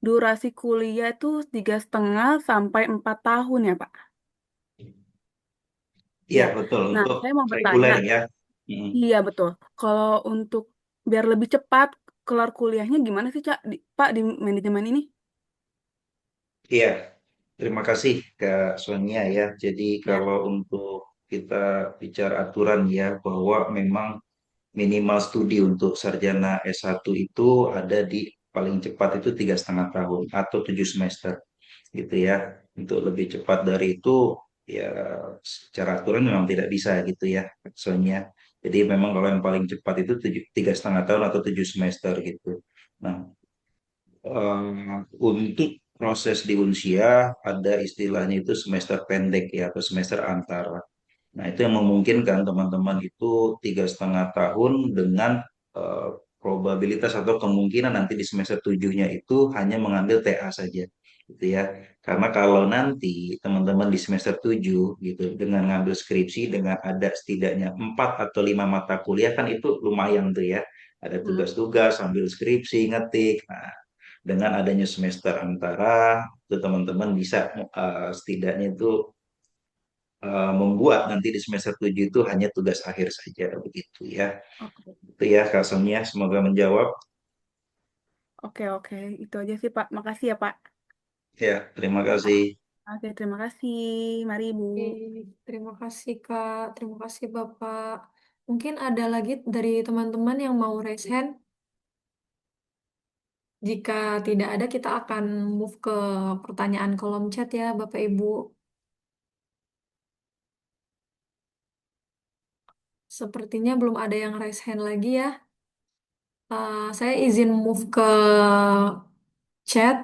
durasi kuliah itu 3,5 sampai 4 tahun ya Pak. Iya, Ya, betul. nah Untuk saya mau bertanya, reguler ya. Mm. iya betul. Kalau untuk biar lebih cepat kelar kuliahnya gimana sih Pak di manajemen ini? Iya, terima kasih Kak Sonia ya. Jadi Ya. kalau untuk kita bicara aturan ya, bahwa memang minimal studi untuk sarjana S1 itu ada di paling cepat itu 3,5 tahun atau 7 semester gitu ya. Untuk lebih cepat dari itu ya secara aturan memang tidak bisa gitu ya Kak Sonia. Jadi memang kalau yang paling cepat itu 3,5 tahun atau 7 semester gitu. Nah, untuk proses di Unsia ada istilahnya itu semester pendek ya atau semester antara. Nah, itu yang memungkinkan teman-teman itu 3,5 tahun dengan eh, probabilitas atau kemungkinan nanti di semester tujuhnya itu hanya mengambil TA saja, gitu ya. Karena kalau nanti teman-teman di semester 7 gitu dengan ngambil skripsi dengan ada setidaknya 4 atau 5 mata kuliah kan itu lumayan tuh ya. Ada Hmm. tugas-tugas sambil skripsi ngetik. Nah, dengan adanya semester antara itu teman-teman bisa setidaknya itu membuat nanti di semester 7 itu hanya tugas akhir saja begitu ya. Oke, Itu ya Kak Sonia, semoga menjawab. oke, oke. Itu aja sih Pak. Makasih ya Pak. Ya, terima kasih. Oke, terima kasih. Mari Ibu. Oke, terima kasih Kak, terima kasih Bapak. Mungkin ada lagi dari teman-teman yang mau raise hand. Jika tidak ada, kita akan move ke pertanyaan kolom chat ya, Bapak Ibu. Sepertinya belum ada yang raise hand lagi ya. Saya izin move ke chat.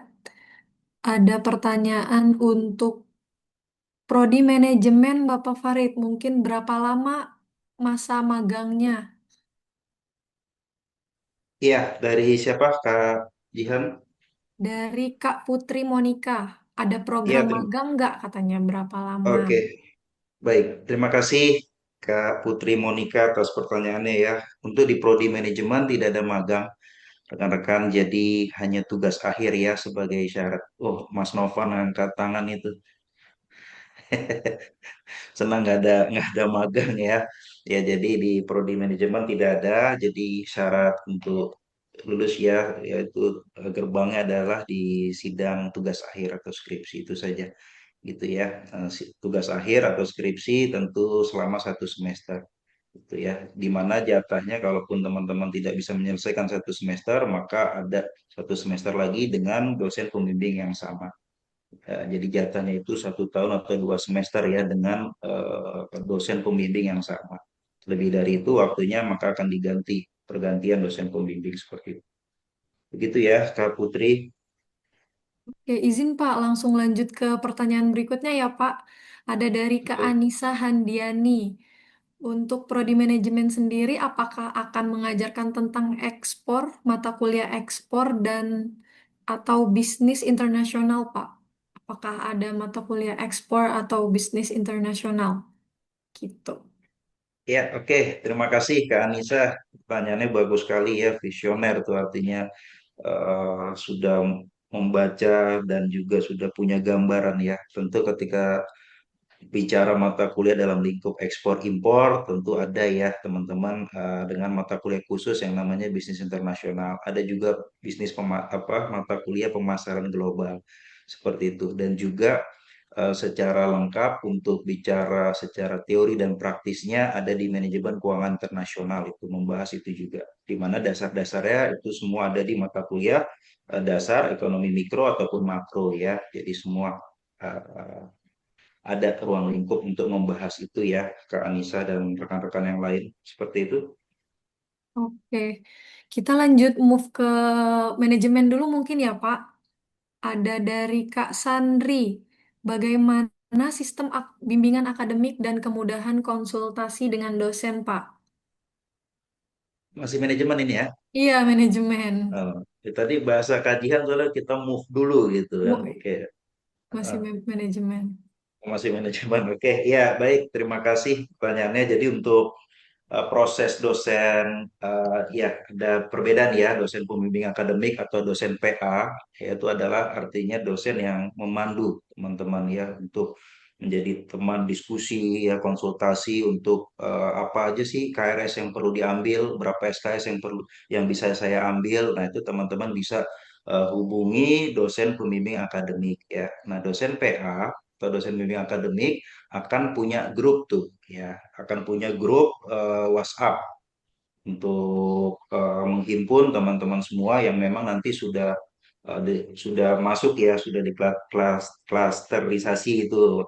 Ada pertanyaan untuk Prodi Manajemen Bapak Farid. Mungkin berapa lama masa magangnya? Iya, dari siapa Kak Jihan? Dari Kak Putri Monika. Ada Iya, program magang nggak katanya berapa lama? oke. Baik, terima kasih Kak Putri Monika atas pertanyaannya ya. Untuk di Prodi Manajemen tidak ada magang, rekan-rekan, jadi hanya tugas akhir ya sebagai syarat. Oh, Mas Novan angkat tangan itu. Senang nggak ada magang ya. Ya jadi di prodi manajemen tidak ada. Jadi syarat untuk lulus ya yaitu gerbangnya adalah di sidang tugas akhir atau skripsi itu saja gitu ya. Tugas akhir atau skripsi tentu selama 1 semester gitu ya. Di mana jatahnya kalaupun teman-teman tidak bisa menyelesaikan 1 semester maka ada 1 semester lagi dengan dosen pembimbing yang sama. Jadi jatahnya itu 1 tahun atau 2 semester ya dengan dosen pembimbing yang sama. Lebih dari itu waktunya maka akan diganti pergantian dosen pembimbing seperti itu. Begitu ya Kak Putri. Oke, izin Pak, langsung lanjut ke pertanyaan berikutnya ya Pak. Ada dari Kak Oke. Anissa Handiani. Untuk prodi manajemen sendiri, apakah akan mengajarkan tentang ekspor, mata kuliah ekspor dan atau bisnis internasional, Pak? Apakah ada mata kuliah ekspor atau bisnis internasional? Gitu. Ya, oke. Terima kasih Kak Anissa. Pertanyaannya bagus sekali ya, visioner tuh artinya sudah membaca dan juga sudah punya gambaran ya. Tentu ketika bicara mata kuliah dalam lingkup ekspor impor tentu ada ya teman-teman dengan mata kuliah khusus yang namanya bisnis internasional. Ada juga bisnis mata kuliah pemasaran global seperti itu dan juga secara lengkap untuk bicara secara teori dan praktisnya ada di manajemen keuangan internasional itu membahas itu juga di mana dasar-dasarnya itu semua ada di mata kuliah dasar ekonomi mikro ataupun makro ya. Jadi semua uh, ada ruang lingkup untuk membahas itu ya, Kak Anissa dan rekan-rekan yang lain. Seperti itu. Oke, kita lanjut move ke manajemen dulu mungkin ya Pak. Ada dari Kak Sandri. Bagaimana sistem bimbingan akademik dan kemudahan konsultasi dengan dosen, Pak? Masih manajemen ini ya. Iya, manajemen. Tadi bahasa kajian soalnya kita move dulu gitu kan. Oke. Masih manajemen. Masih manajemen. Oke, ya baik. Terima kasih pertanyaannya. Jadi untuk proses dosen, ya ada perbedaan ya, dosen pembimbing akademik atau dosen PA, yaitu adalah artinya dosen yang memandu teman-teman ya untuk menjadi teman diskusi ya, konsultasi untuk apa aja sih KRS yang perlu diambil, berapa SKS yang perlu yang bisa saya ambil. Nah itu teman-teman bisa hubungi dosen pembimbing akademik ya. Nah dosen PA atau dosen pembimbing akademik akan punya grup tuh ya, akan punya grup WhatsApp untuk menghimpun teman-teman semua yang memang nanti sudah masuk ya, sudah di klasterisasi itu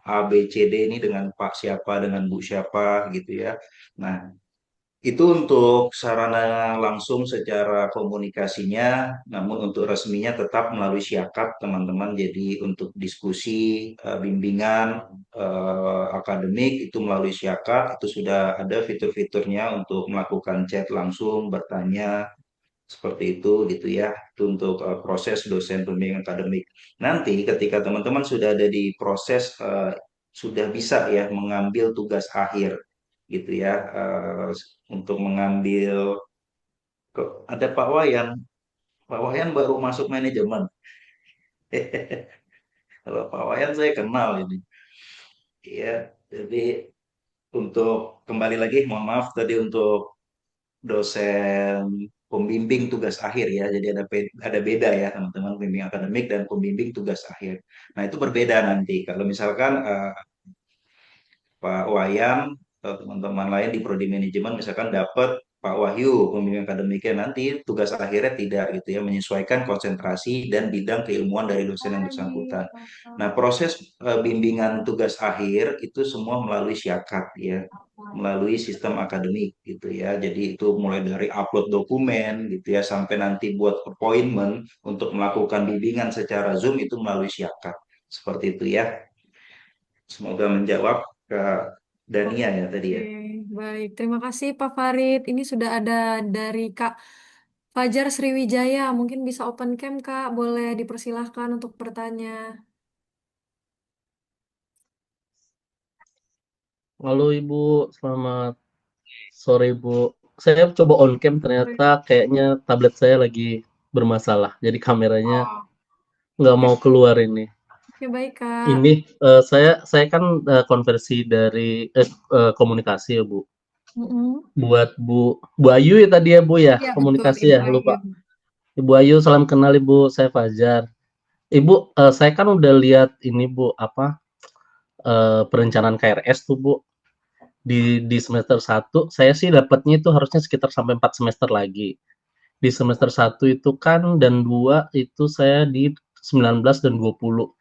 A, B, C, D ini dengan Pak siapa, dengan Bu siapa gitu ya. Nah, itu untuk sarana langsung secara komunikasinya, namun untuk resminya tetap melalui Syakat, teman-teman. Jadi untuk diskusi, bimbingan akademik itu melalui Syakat, itu sudah ada fitur-fiturnya untuk melakukan chat langsung, bertanya, seperti itu gitu ya. Itu untuk proses dosen pembimbing akademik. Nanti ketika teman-teman sudah ada di proses, sudah bisa ya mengambil tugas akhir gitu ya, untuk mengambil ada Pak Wayan baru masuk manajemen. Kalau Pak Wayan saya kenal ini ya. Jadi untuk kembali lagi mohon maaf tadi untuk dosen pembimbing tugas akhir ya, jadi ada beda ya teman-teman, pembimbing akademik dan pembimbing tugas akhir. Nah itu berbeda nanti kalau misalkan Pak Wayan atau teman-teman lain di prodi manajemen misalkan dapat Pak Wahyu pembimbing akademiknya, nanti tugas akhirnya tidak gitu ya, menyesuaikan konsentrasi dan bidang keilmuan dari dosen yang bersangkutan. Nah proses bimbingan tugas akhir itu semua melalui Syakat ya, melalui sistem akademik gitu ya. Jadi itu mulai dari upload dokumen gitu ya sampai nanti buat appointment untuk melakukan bimbingan secara Zoom itu melalui Syakat. Seperti itu ya. Semoga menjawab ke Dania ya tadi ya. Oke, baik. Terima kasih Pak Farid. Ini sudah ada dari Kak Fajar Sriwijaya. Mungkin bisa open cam, Kak. Boleh dipersilahkan untuk bertanya. Halo Ibu, selamat sore Ibu. Saya coba on cam, ternyata kayaknya tablet saya lagi bermasalah. Jadi kameranya nggak mau keluar ini. Oke, baik, Kak. Ini saya kan konversi dari komunikasi ya Bu. Buat Bu Ayu ya tadi ya Bu ya, Iya, komunikasi betul, ya, Ibu lupa. Ayu. Ibu Ayu, salam kenal Ibu, saya Fajar. Ibu, saya kan udah lihat ini Bu, apa perencanaan KRS tuh Bu. Di semester 1 saya sih dapatnya itu harusnya sekitar sampai 4 semester lagi. Di semester 1 itu kan dan 2 itu saya di 19 dan 20.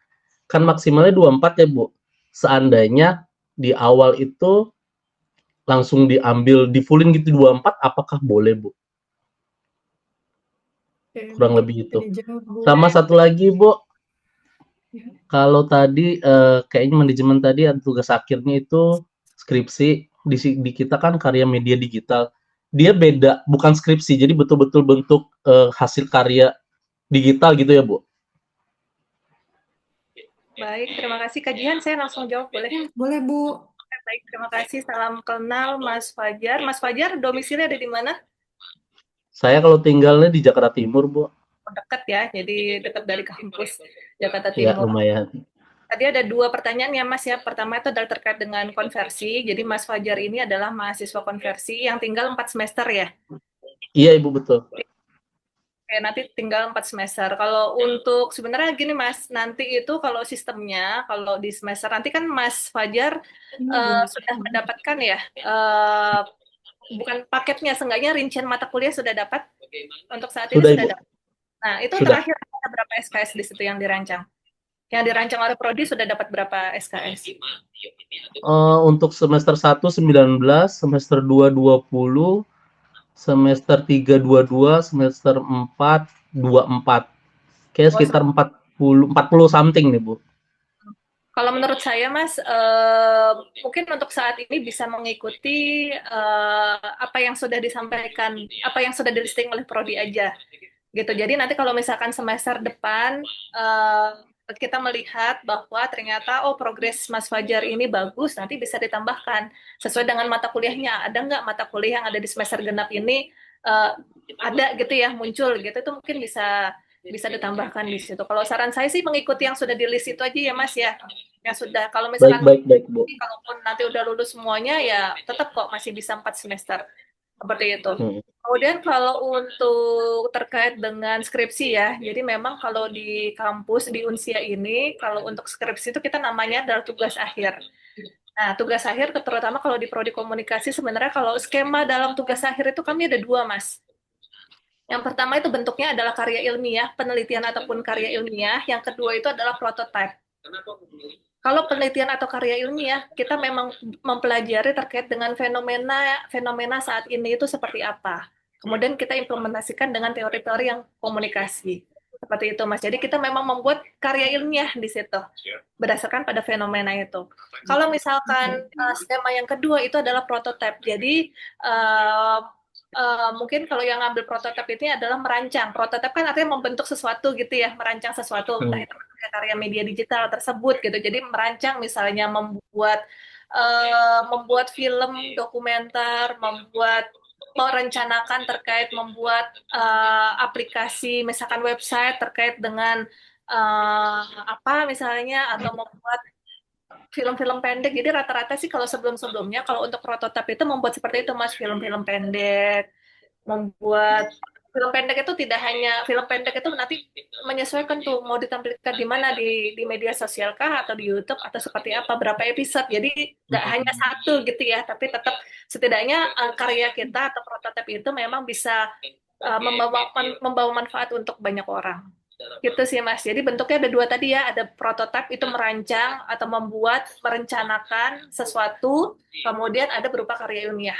Kan maksimalnya 24 ya, Bu. Seandainya di awal itu langsung diambil di fullin gitu 24, apakah boleh, Bu? Kurang lebih itu. Sama satu lagi, Bu. Kalau tadi kayaknya manajemen tadi ada tugas akhirnya itu skripsi, di kita kan karya media digital. Dia beda, bukan skripsi. Jadi betul-betul bentuk hasil karya digital gitu ya, Bu? Baik, terima kasih. Kajian saya langsung jawab boleh? Boleh, Bu. Baik, terima kasih. Salam kenal Mas Fajar. Mas Fajar, domisili ada di mana? Saya kalau tinggalnya di Jakarta Timur, Bu. Dekat ya, jadi dekat dari kampus Jakarta Ya, Timur. lumayan. Tadi ada 2 pertanyaan ya Mas ya. Pertama itu adalah terkait dengan konversi. Jadi Mas Fajar ini adalah mahasiswa konversi yang tinggal 4 semester ya? Iya, Ibu, betul. Oke, nanti tinggal 4 semester. Kalau untuk sebenarnya gini Mas, nanti itu kalau sistemnya, kalau di semester nanti kan Mas Fajar sudah mendapatkan ya, bukan paketnya, seenggaknya rincian mata kuliah sudah dapat. Untuk saat ini Sudah, sudah Ibu. dapat. Nah, itu Sudah. terakhir ada berapa SKS di situ yang dirancang? Yang dirancang oleh Prodi sudah dapat berapa SKS? Untuk semester 1 19, semester 2 20, semester 3 22, semester 4 24. Kayak Oh, sekitar 40 something nih, Bu. kalau menurut saya, Mas, mungkin untuk saat ini bisa mengikuti apa yang sudah disampaikan, apa yang sudah di-listing oleh Prodi aja, gitu. Jadi nanti kalau misalkan semester depan kita melihat bahwa ternyata progres Mas Fajar ini bagus, nanti bisa ditambahkan sesuai dengan mata kuliahnya. Ada nggak mata kuliah yang ada di semester genap ini ada gitu ya muncul gitu, itu mungkin bisa ditambahkan di situ. Kalau saran saya sih mengikuti yang sudah di list itu aja ya Mas ya. Yang sudah, kalau Baik, misalkan baik, baik, Bu. kalaupun nanti udah lulus semuanya ya tetap kok masih bisa 4 semester. Seperti itu. Hmm. Kemudian kalau untuk terkait dengan skripsi ya, jadi memang kalau di kampus di Unsia ini, kalau untuk skripsi itu kita namanya adalah tugas akhir. Nah, tugas akhir terutama kalau di prodi komunikasi sebenarnya kalau skema dalam tugas akhir itu kami ada dua, Mas. Yang pertama itu bentuknya adalah karya ilmiah, penelitian ataupun karya ilmiah. Yang kedua itu adalah prototype. Kalau penelitian atau karya ilmiah, kita memang mempelajari terkait dengan fenomena saat ini itu seperti apa. Kemudian kita implementasikan dengan teori-teori yang komunikasi. Seperti itu, Mas. Jadi kita memang membuat karya ilmiah di situ, berdasarkan pada fenomena itu. Kalau misalkan skema yang kedua itu adalah prototype. Jadi mungkin kalau yang ngambil prototipe ini adalah merancang. Prototipe kan artinya membentuk sesuatu gitu ya, merancang sesuatu, entah itu karya media digital tersebut gitu. Jadi merancang misalnya membuat film dokumenter, merencanakan terkait membuat aplikasi, misalkan website terkait dengan apa misalnya, atau membuat film-film pendek. Jadi rata-rata sih kalau sebelum-sebelumnya kalau untuk prototipe itu membuat seperti itu Mas, film-film pendek, membuat film pendek itu tidak hanya film pendek itu nanti menyesuaikan tuh mau ditampilkan di mana, di media sosial kah atau di YouTube atau seperti apa, berapa episode. Jadi nggak hanya satu gitu ya, tapi tetap setidaknya karya kita atau prototipe itu memang bisa membawa manfaat untuk banyak orang. Gitu sih Mas. Jadi bentuknya ada dua tadi ya, ada prototipe itu merancang atau merencanakan sesuatu, kemudian ada berupa karya ilmiah.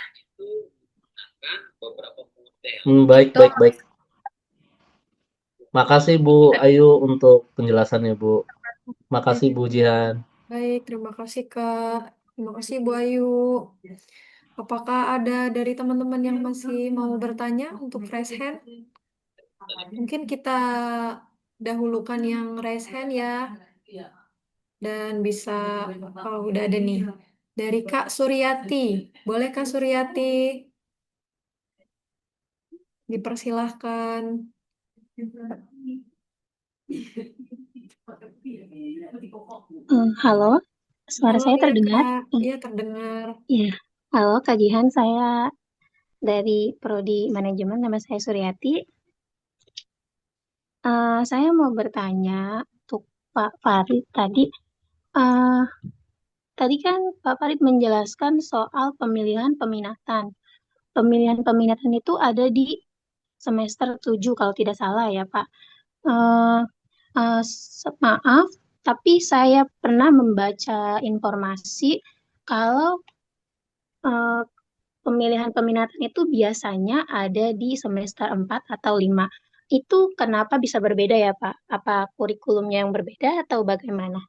Baik, Gitu. baik, baik. Makasih Bu Ayu untuk penjelasannya, Bu. Makasih Bu Jihan. Baik, terima kasih Kak. Terima kasih Bu Ayu. Apakah ada dari teman-teman yang masih mau bertanya untuk raise hand? Mungkin kita dahulukan yang raise hand ya. Dan bisa, udah ada nih. Dari Kak Suryati. Boleh Kak Suryati? Dipersilahkan. Halo, suara Halo, saya iya terdengar? Kak. Iya, terdengar. Iya. Halo, Kak Jihan, saya dari Prodi Manajemen, nama saya Suryati. Saya mau bertanya untuk Pak Farid tadi. Tadi kan Pak Farid menjelaskan soal pemilihan peminatan. Pemilihan peminatan itu ada di semester 7 kalau tidak salah ya Pak. Maaf, tapi saya pernah membaca informasi kalau pemilihan peminatan itu biasanya ada di semester 4 atau 5. Itu kenapa bisa berbeda ya Pak? Apa kurikulumnya yang berbeda atau bagaimana?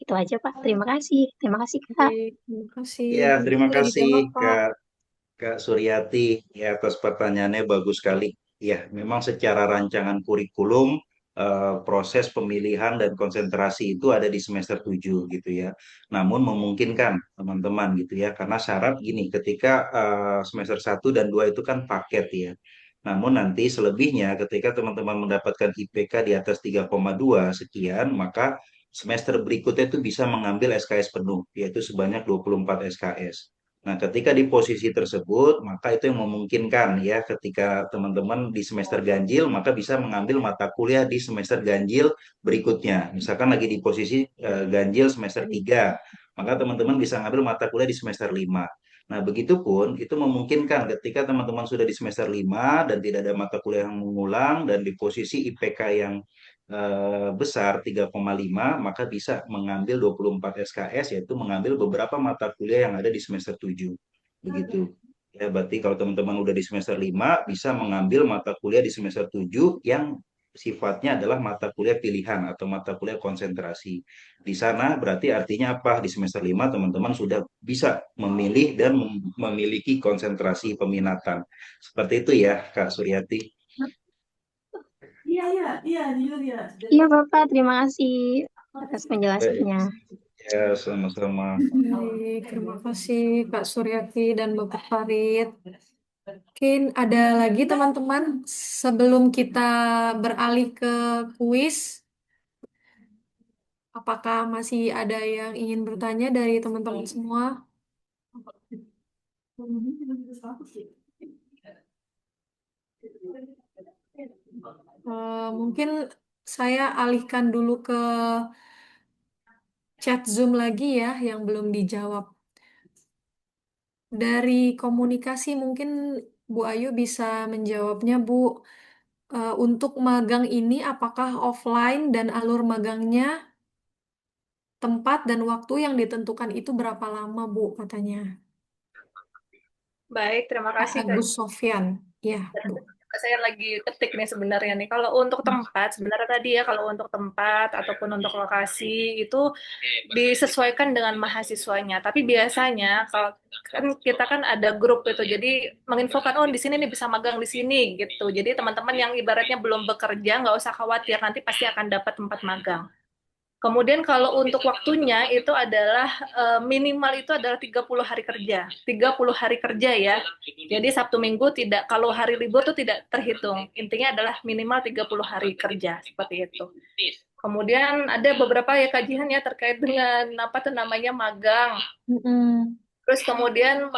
Itu aja Pak. Terima kasih. Terima kasih Kak. Baik, terima kasih. Ya, terima Boleh kasih dijawab, Pak. Kak Suryati ya atas pertanyaannya, bagus sekali. Ya, memang secara rancangan kurikulum proses pemilihan dan konsentrasi itu ada di semester 7 gitu ya. Namun memungkinkan teman-teman gitu ya, karena syarat gini, ketika semester 1 dan 2 itu kan paket ya. Namun nanti selebihnya ketika teman-teman mendapatkan IPK di atas 3,2 sekian, maka semester berikutnya itu bisa mengambil SKS penuh, yaitu sebanyak 24 SKS. Nah, ketika di posisi tersebut, maka itu yang memungkinkan ya, ketika teman-teman di semester ganjil, maka bisa mengambil mata kuliah di semester ganjil berikutnya. Misalkan lagi di posisi ganjil semester 3, maka teman-teman bisa ngambil mata kuliah di semester 5. Nah, begitupun itu memungkinkan ketika teman-teman sudah di semester 5 dan tidak ada mata kuliah yang mengulang dan di posisi IPK yang besar 3,5, maka bisa mengambil 24 SKS, yaitu mengambil beberapa mata kuliah yang ada di semester 7. Begitu. Ya, berarti kalau teman-teman udah di semester 5 bisa mengambil mata kuliah di semester 7 yang sifatnya adalah mata kuliah pilihan atau mata kuliah konsentrasi. Di sana berarti artinya apa? Di semester 5 teman-teman sudah bisa memilih dan memiliki konsentrasi peminatan. Seperti itu ya, Kak Suryati. Iya, Bapak. Terima kasih atas Baik. penjelasannya. Ya, sama-sama. Baik, terima kasih Kak Suryati dan Bapak Farid. Mungkin ada lagi teman-teman sebelum kita beralih ke kuis, apakah masih ada yang ingin bertanya dari teman-teman semua? Mungkin saya alihkan dulu ke chat Zoom lagi ya yang belum dijawab. Dari komunikasi mungkin Bu Ayu bisa menjawabnya, Bu. Untuk magang ini apakah offline dan alur magangnya, tempat dan waktu yang ditentukan itu berapa lama, Bu, katanya. Baik, terima Pak kasih Kak. Agus Sofyan. Ya, Bu. Saya lagi ketik nih sebenarnya nih. Kalau untuk tempat, sebenarnya tadi ya kalau untuk tempat ataupun untuk lokasi itu disesuaikan dengan mahasiswanya. Tapi biasanya kalau kan kita kan ada grup itu, jadi menginfokan oh di sini nih bisa magang di sini gitu. Jadi teman-teman yang ibaratnya belum bekerja nggak usah khawatir, nanti pasti akan dapat tempat magang. Kemudian kalau untuk waktunya itu adalah minimal itu adalah 30 hari kerja. 30 hari kerja ya. Jadi Sabtu Minggu tidak, kalau hari libur itu tidak terhitung. Intinya adalah minimal 30 hari kerja seperti itu. Kemudian ada beberapa ya kajian ya terkait dengan apa tuh namanya magang. Mm-mm. Terus kemudian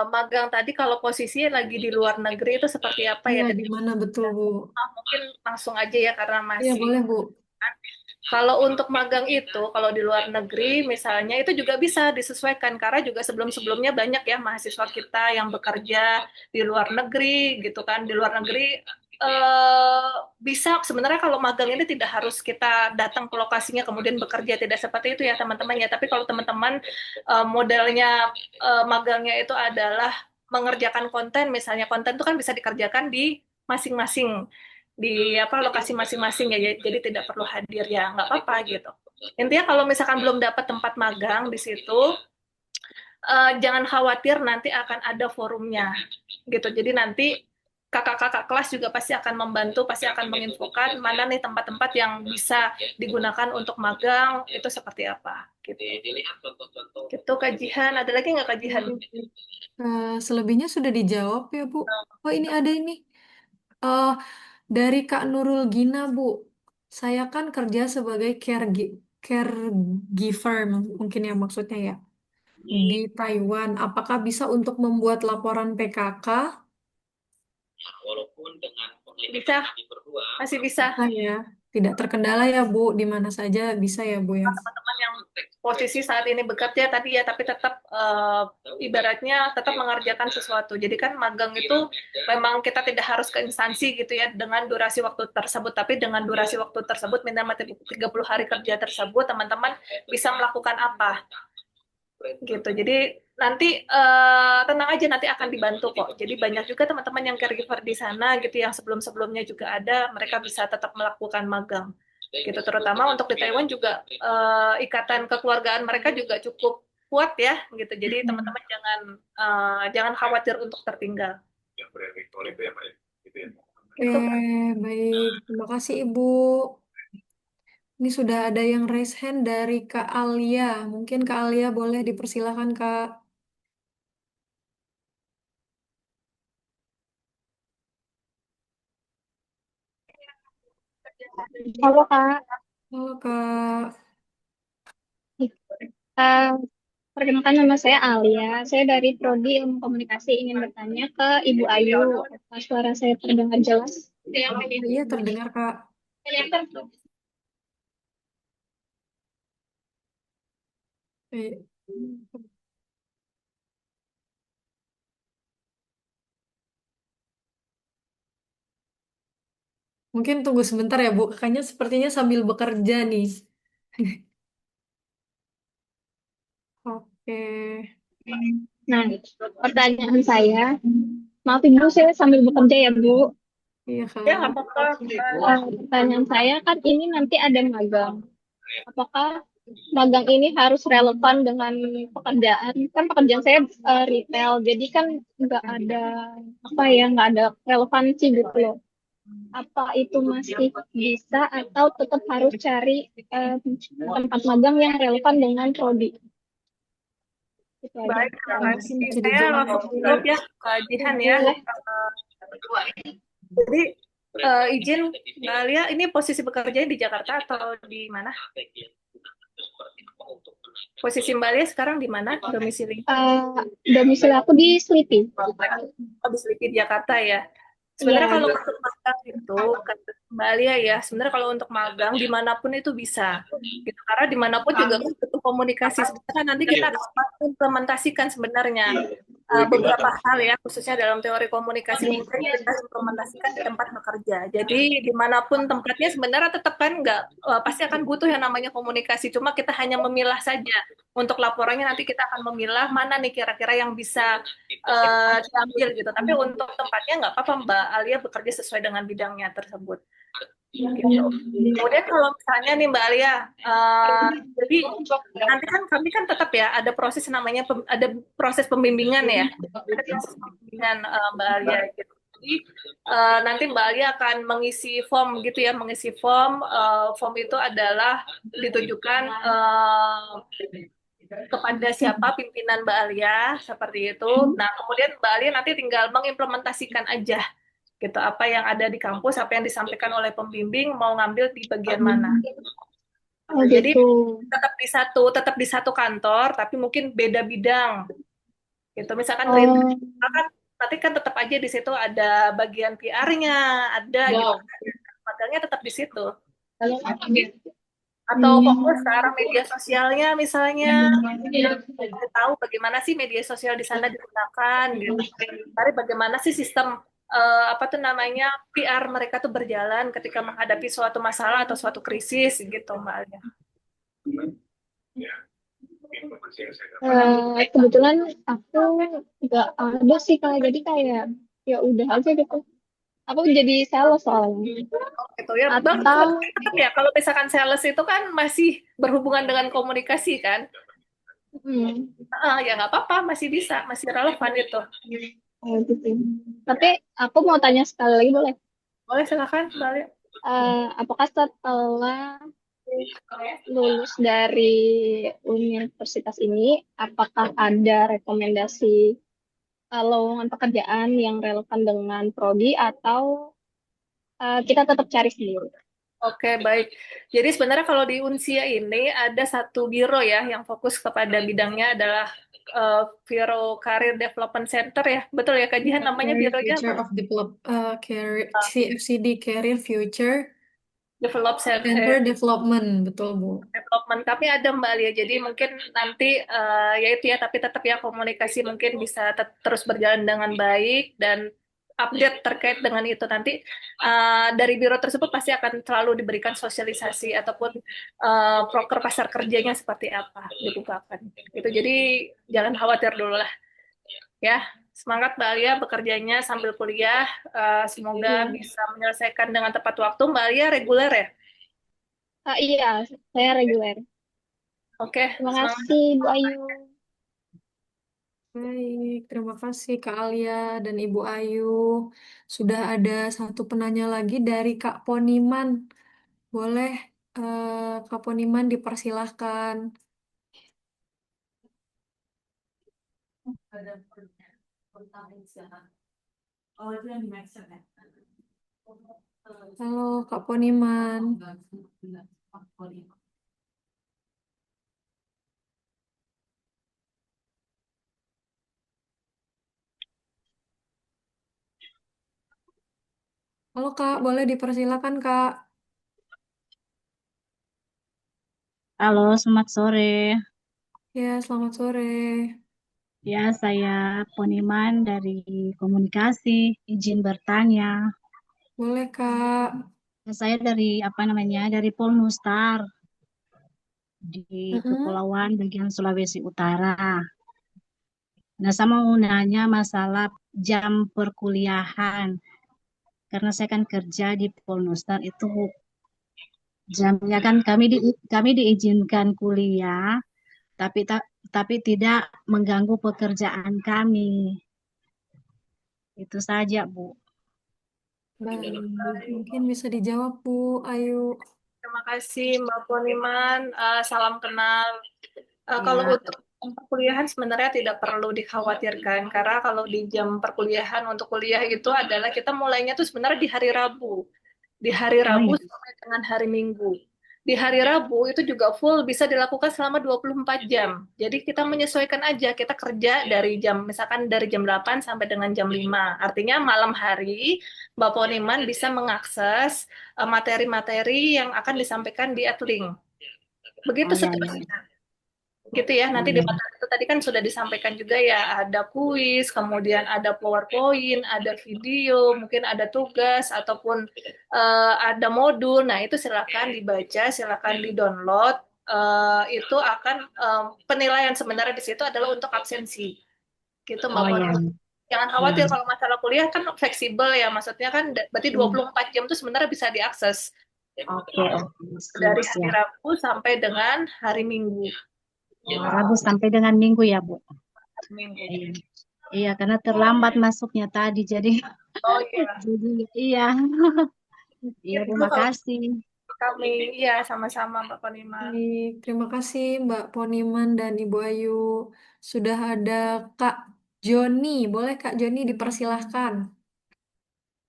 magang tadi kalau posisi lagi di luar negeri itu seperti apa ya? Iya, di mana betul, Bu? Mungkin langsung aja ya karena Iya, masih. boleh, Bu. Kalau untuk magang itu, kalau di luar negeri misalnya itu juga bisa disesuaikan karena juga sebelum-sebelumnya banyak ya mahasiswa kita yang bekerja di luar negeri gitu kan. Di luar negeri bisa sebenarnya kalau magang ini tidak harus kita datang ke lokasinya kemudian bekerja, tidak seperti itu ya teman-teman ya. Tapi kalau teman-teman modelnya magangnya itu adalah mengerjakan konten, misalnya konten itu kan bisa dikerjakan di masing-masing di apa lokasi masing-masing ya, jadi tidak perlu hadir ya nggak apa-apa gitu. Intinya kalau misalkan belum dapat tempat magang di situ, jangan khawatir nanti akan ada forumnya gitu. Jadi nanti kakak-kakak kelas juga pasti akan membantu, pasti akan menginfokan mana nih tempat-tempat yang bisa digunakan untuk magang itu seperti apa gitu. Gitu kajian, ada lagi nggak kajian? Selebihnya sudah dijawab ya, Bu. Oh, ini ada ini. Eh, dari Kak Nurul Gina, Bu. Saya kan kerja sebagai caregiver, mungkin ya maksudnya ya, di Taiwan. Apakah bisa untuk membuat laporan PKK? Bisa, masih bisa. Bisa ya. Tidak terkendala ya, Bu. Di mana saja bisa ya, Bu ya. Teman-teman yang posisi saat ini bekerja tadi ya, tapi tetap ibaratnya tetap mengerjakan sesuatu. Jadi kan magang itu memang kita tidak harus ke instansi gitu ya dengan durasi waktu tersebut, tapi dengan durasi waktu tersebut minimal 30 hari kerja tersebut teman-teman bisa melakukan apa gitu. Jadi nanti tenang aja nanti akan dibantu kok. Jadi banyak juga teman-teman yang caregiver di sana gitu yang sebelum-sebelumnya juga ada, mereka bisa tetap melakukan magang gitu. Terutama untuk di Taiwan juga ikatan kekeluargaan mereka juga cukup kuat ya gitu. Jadi teman-teman jangan khawatir untuk tertinggal. Oke, baik. Terima kasih, Ibu. Ini sudah ada yang raise hand dari Kak Alia. Mungkin Kak Alia boleh dipersilakan, Kak. Halo, Kak. Halo, Kak. Eh, Perkenalkan nama saya Alia. Saya dari Prodi Ilmu Komunikasi ingin bertanya ke Ibu Ayu. Apakah suara saya terdengar jelas? Iya, terdengar, Kak. Eh, Mungkin tunggu sebentar ya, Bu. Kakaknya sepertinya sambil bekerja nih. Oke. Nah, pertanyaan saya, maaf Ibu, saya sambil bekerja ya Bu. Iya, Ya, nggak Kak. apa-apa. Pertanyaan saya kan ini nanti ada magang. Apakah magang ini harus relevan dengan pekerjaan? Kan pekerjaan saya retail, jadi kan nggak ada apa ya, nggak ada relevansi gitu loh. Apa itu masih bisa atau tetap harus cari tempat magang yang relevan dengan prodi? Itu aja. Baik, terima kasih. Mungkin bisa Saya dijawab. langsung jawab ya, Kak Jihan ya. Boleh. Jadi, izin Mbak Alia, ini posisi bekerjanya di Jakarta atau di mana? Posisi Mbak Alia sekarang di mana domisili? Domisili aku di Slipi. Oh, di Selipi, Jakarta ya. Sebenarnya Iya, kalau untuk magang itu, kata Mbak Alia ya, sebenarnya kalau untuk magang dimanapun itu bisa. Gitu. Karena dimanapun juga kan butuh komunikasi. Sebenarnya nanti kita harus implementasikan sebenarnya beberapa hal ya, khususnya dalam teori komunikasi kemudian kita implementasikan di tempat bekerja. Jadi dimanapun tempatnya sebenarnya tetap kan nggak pasti akan butuh yang namanya komunikasi. Cuma kita hanya memilah saja. Untuk laporannya nanti kita akan memilah mana nih kira-kira yang bisa diambil gitu. Tapi untuk tempatnya nggak apa-apa Mbak Alia bekerja sesuai dengan bidangnya tersebut. Gitu. Kemudian kalau misalnya nih Mbak Alia, jadi nanti kan kami kan tetap ya ada proses namanya ada proses pembimbingan ya, ada proses pembimbingan Mbak Alia gitu. Jadi nanti Mbak Alia akan mengisi form gitu ya, mengisi form. Form itu adalah ditujukan kepada siapa pimpinan Mbak Alia seperti itu. Nah, kemudian Mbak Alia nanti tinggal mengimplementasikan aja gitu apa yang ada di kampus, apa yang disampaikan oleh pembimbing mau ngambil di bagian mana. Oh Jadi gitu. tetap di satu kantor tapi mungkin beda bidang. Gitu. Misalkan retail Oh, kan nanti kan tetap aja di situ ada bagian PR-nya, ada gitu. Magangnya tetap di situ. Atau fokus ke arah media sosialnya misalnya, tahu bagaimana sih media sosial di sana digunakan gitu. Cari bagaimana sih sistem apa tuh namanya PR mereka tuh berjalan ketika menghadapi suatu masalah atau suatu krisis gitu Mbak Alia. kebetulan aku nggak ada sih kalau jadi kayak ya udah aja gitu. Aku jadi sales soalnya. Oh, gitu ya. Bang, Atau tetap ya kalau misalkan sales itu kan masih berhubungan dengan komunikasi kan. Ya nggak apa-apa, masih bisa, masih relevan itu. gitu. Tapi aku mau tanya sekali lagi boleh? Boleh silakan Mbak Alia. Apakah setelah lulus dari universitas ini, apakah ada rekomendasi lowongan pekerjaan yang relevan dengan prodi atau kita tetap cari sendiri? Oke, baik. Jadi sebenarnya kalau di Unsia ini ada satu biro ya yang fokus kepada bidangnya adalah Biro Career Development Center ya. Betul ya, kajian namanya Career bironya Future apa? of Career, CFCD, Career Future Develop Center Development, betul Bu. Development. Kami ada Mbak Alia. Jadi mungkin nanti ya itu ya, tapi tetap ya komunikasi mungkin bisa terus berjalan dengan baik dan update terkait dengan itu nanti dari biro tersebut pasti akan selalu diberikan sosialisasi ataupun proker pasar kerjanya seperti apa dibukakan. Itu jadi jangan khawatir dulu lah ya. Semangat Mbak Alia bekerjanya sambil kuliah. Semoga bisa menyelesaikan dengan tepat waktu. Mbak Alia reguler ya. Iya, saya reguler. Oke, Terima semangat. kasih, Bu Ayu. Baik, terima kasih Kak Alia dan Ibu Ayu. Sudah ada satu penanya lagi dari Kak Poniman. Boleh Kak Poniman dipersilahkan. Halo Kak Poniman. Halo Kak, boleh dipersilakan Kak. Halo, selamat sore. Ya, selamat sore. Ya, saya Poniman dari Komunikasi. Izin bertanya. Boleh Kak. Saya dari apa namanya dari Polnustar di Mm-mm. Kepulauan bagian Sulawesi Utara. Nah, saya mau nanya masalah jam perkuliahan. Karena saya kan kerja di Polnustar itu jamnya kan kami diizinkan kuliah, tapi tapi tidak mengganggu pekerjaan kami. Itu saja, Bu. Baik, mungkin bisa dijawab, Bu. Ayo. Terima kasih Mbak Poniman. Salam kenal. Kalau Ya, untuk jam perkuliahan sebenarnya tidak perlu dikhawatirkan karena kalau di jam perkuliahan untuk kuliah itu adalah kita mulainya tuh sebenarnya di hari Rabu. Di hari oh Rabu ya, sampai dengan hari Minggu. Di hari Rabu itu juga full bisa dilakukan selama 24 jam. Jadi kita menyesuaikan aja, kita kerja dari jam misalkan dari jam 8 sampai dengan jam 5. Artinya malam hari Mbak Poniman bisa mengakses materi-materi yang akan disampaikan di Adlink. Begitu oh ya, ya, ya. seterusnya. Gitu ya, Oh nanti di ya. materi itu tadi kan sudah disampaikan juga ya, ada kuis, kemudian ada PowerPoint, ada video, mungkin ada tugas, ataupun ada modul. Nah, itu silakan dibaca, silakan di-download. Itu akan penilaian sebenarnya di situ adalah untuk absensi. Gitu Mbak Oh Pon. ya, Jangan ya. khawatir kalau masalah kuliah kan fleksibel ya, maksudnya kan berarti Hmm. 24 jam itu sebenarnya bisa diakses Oke, oke. Siap, dari hari siap. Rabu sampai dengan hari Minggu. Oh, Rabu sampai dengan Minggu ya, Bu. Minggu. Iya, iya, karena terlambat masuknya tadi, jadi Oh iya. jadi iya. Iya, Itu terima kalau kasih. kami, iya sama-sama Mbak Panima. Baik, terima kasih Mbak Poniman dan Ibu Ayu. Sudah ada Kak Joni. Boleh Kak Joni dipersilahkan.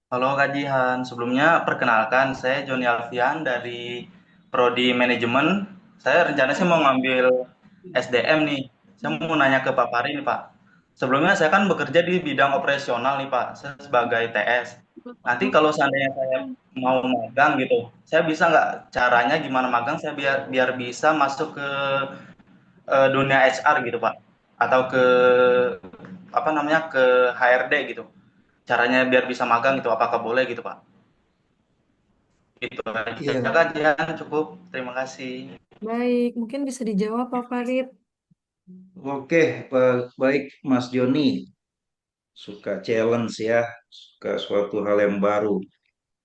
Halo Kak Jihan, sebelumnya perkenalkan saya Joni Alfian dari Prodi Manajemen. Saya rencananya sih mau ngambil SDM nih. Saya mau nanya ke Pak Pari nih Pak. Sebelumnya saya kan bekerja di bidang operasional nih Pak, saya sebagai TS. Nanti kalau seandainya saya mau magang gitu, saya bisa nggak caranya gimana magang saya biar biar bisa masuk ke dunia HR gitu Pak, atau ke apa namanya ke HRD gitu. Caranya biar bisa magang itu apakah boleh gitu Pak? Itu aja Iya, Kak Jihan, cukup. Terima kasih. Baik, mungkin bisa dijawab Pak Farid. oke, baik Mas Joni. Suka challenge ya, suka suatu hal yang baru.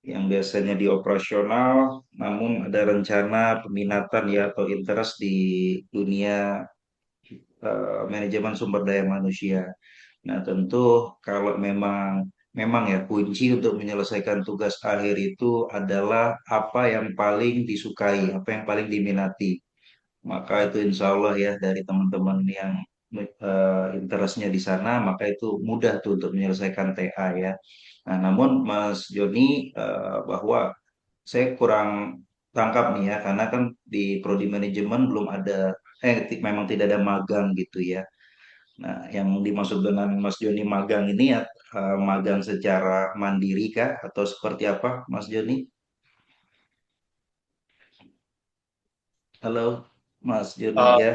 Yang biasanya di operasional, namun ada rencana peminatan ya atau interest di dunia manajemen sumber daya manusia. Nah, tentu kalau memang ya kunci untuk menyelesaikan tugas akhir itu adalah apa yang paling disukai, apa yang paling diminati. Maka itu insya Allah ya dari teman-teman yang interestnya di sana, maka itu mudah tuh untuk menyelesaikan TA ya. Nah, namun Mas Joni bahwa saya kurang tangkap nih ya, karena kan di prodi manajemen belum ada, memang tidak ada magang gitu ya. Nah, yang dimaksud dengan Mas Joni magang ini ya, magang secara mandiri kah atau seperti apa, Mas Joni? Halo, Mas Joni Eh, ya.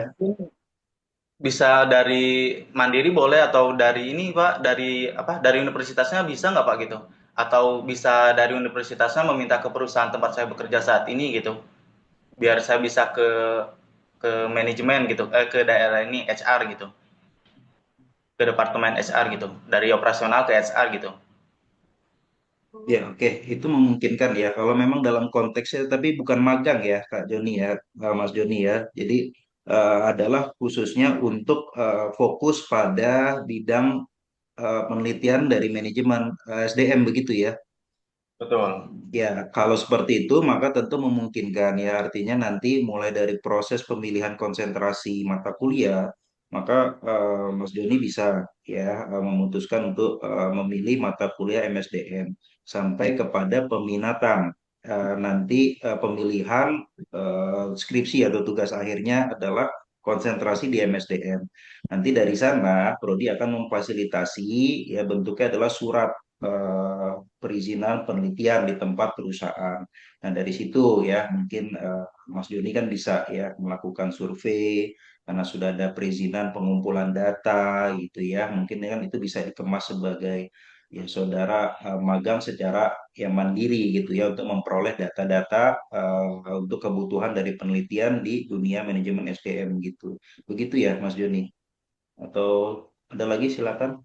bisa dari mandiri boleh atau dari ini Pak, dari apa? Dari universitasnya bisa nggak Pak gitu? Atau bisa dari universitasnya meminta ke perusahaan tempat saya bekerja saat ini gitu, biar saya bisa ke manajemen gitu, ke daerah ini HR gitu, ke departemen HR gitu, dari operasional ke HR gitu. Ya, oke, itu memungkinkan ya. Kalau memang dalam konteksnya, tapi bukan magang ya, Kak Joni ya, Mas Joni ya. Jadi adalah khususnya untuk fokus pada bidang penelitian dari manajemen SDM begitu ya. Betul. Ya, kalau seperti itu maka tentu memungkinkan ya. Artinya nanti mulai dari proses pemilihan konsentrasi mata kuliah, maka Mas Joni bisa ya memutuskan untuk memilih mata kuliah MSDM sampai kepada peminatan. Nanti pemilihan skripsi atau tugas akhirnya adalah konsentrasi di MSDM. Nanti dari sana Prodi akan memfasilitasi ya bentuknya adalah surat perizinan penelitian di tempat perusahaan. Nah, dari situ ya mungkin Mas Joni kan bisa ya melakukan survei karena sudah ada perizinan pengumpulan data gitu ya. Mungkin kan itu bisa dikemas sebagai ya saudara magang secara yang mandiri gitu ya untuk memperoleh data-data untuk kebutuhan dari penelitian di dunia manajemen SDM gitu. Begitu ya Mas Joni? Atau ada lagi silakan.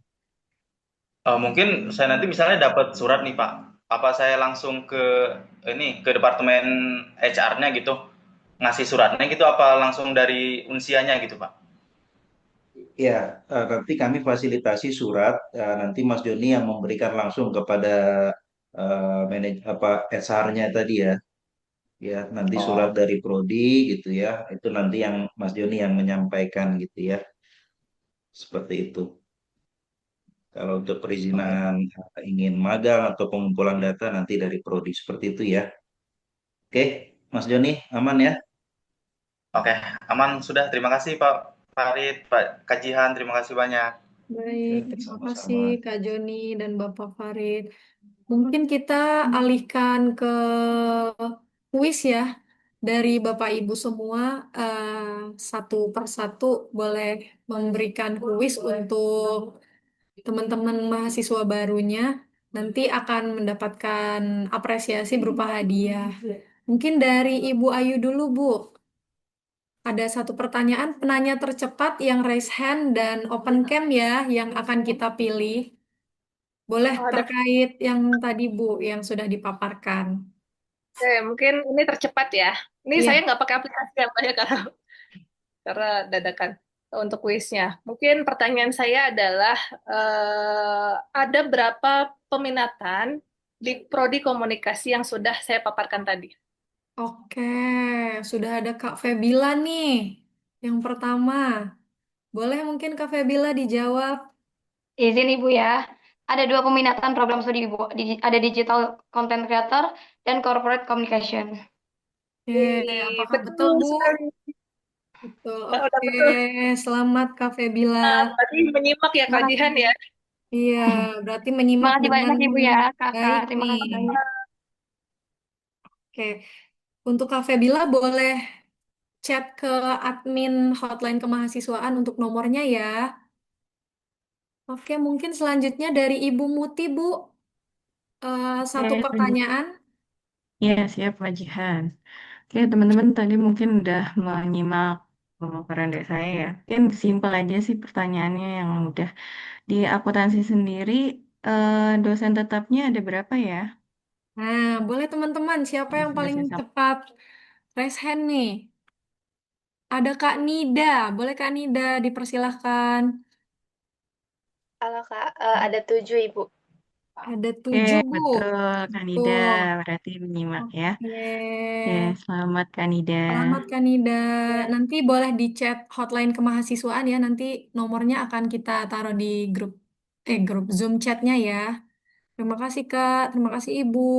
Mungkin saya nanti misalnya dapat surat nih Pak, apa saya langsung ke ke departemen HR-nya gitu, ngasih suratnya gitu, apa langsung dari unsianya gitu Pak? Ya, nanti kami fasilitasi surat, nanti Mas Joni yang memberikan langsung kepada HR-nya tadi ya. Ya, nanti surat Oh, dari prodi gitu ya. Itu nanti yang Mas Joni yang menyampaikan gitu ya. Seperti itu. Kalau untuk oke. perizinan ingin magang atau pengumpulan data nanti dari prodi seperti itu ya. Oke, Mas Joni aman ya? Oke, aman sudah. Terima kasih Pak Farid, Pak Kajihan, terima kasih banyak. Baik, Oke, terima kasih sama-sama. Kak Joni dan Bapak Farid. Mungkin kita alihkan ke kuis ya. Dari Bapak Ibu semua, satu persatu boleh memberikan kuis untuk teman-teman mahasiswa barunya. Nanti akan mendapatkan apresiasi berupa hadiah. Mungkin dari Ibu Ayu dulu, Bu. Ada satu pertanyaan, penanya tercepat yang raise hand dan open cam ya, yang akan kita pilih. Boleh Oh, ada. terkait yang tadi, Bu, yang sudah dipaparkan. Oke, mungkin ini tercepat ya. Ini saya Iya. nggak pakai aplikasi apa ya karena dadakan untuk kuisnya. Mungkin pertanyaan saya adalah ada berapa peminatan di prodi komunikasi yang sudah saya paparkan tadi? Oke, sudah ada Kak Febila nih. Yang pertama, boleh mungkin Kak Febila dijawab. Izin Ibu ya. Ada dua peminatan program studi Ibu. Ada Digital Content Creator dan Corporate Communication. Oke, apakah betul, Betul Bu? sekali. Betul. Udah Oke, betul. selamat Kak Febila. Berarti menyimak ya Terima Kak kasih Jihan Ibu. ya. Iya, berarti Terima menyimak kasih dengan banyak Ibu ya, Kakak. baik Terima nih. kasih banyak. Oke, untuk Kak Febila boleh chat ke admin hotline kemahasiswaan untuk nomornya ya. Oke, mungkin selanjutnya dari Ibu Muti, Bu. Satu Oke, lanjut. pertanyaan. Ya, siap Pak Jihan. Oke, teman-teman tadi mungkin udah menyimak pemaparan dari saya ya. Mungkin simpel aja sih pertanyaannya yang udah di akuntansi sendiri, dosen tetapnya ada berapa ya? Nah, boleh teman-teman, siapa yang Sudah paling saya sampaikan. cepat raise hand nih? Ada Kak Nida, boleh Kak Nida dipersilahkan. Halo Kak, ada 7 Ibu. Ada Oke, 7, Bu. betul Kanida, Betul. berarti menyimak ya. Oke. Oke, selamat Kanida. Selamat Kak Nida. Nanti boleh di chat hotline kemahasiswaan ya. Nanti nomornya akan kita taruh di grup Zoom chatnya ya. Terima kasih Kak. Terima kasih Ibu.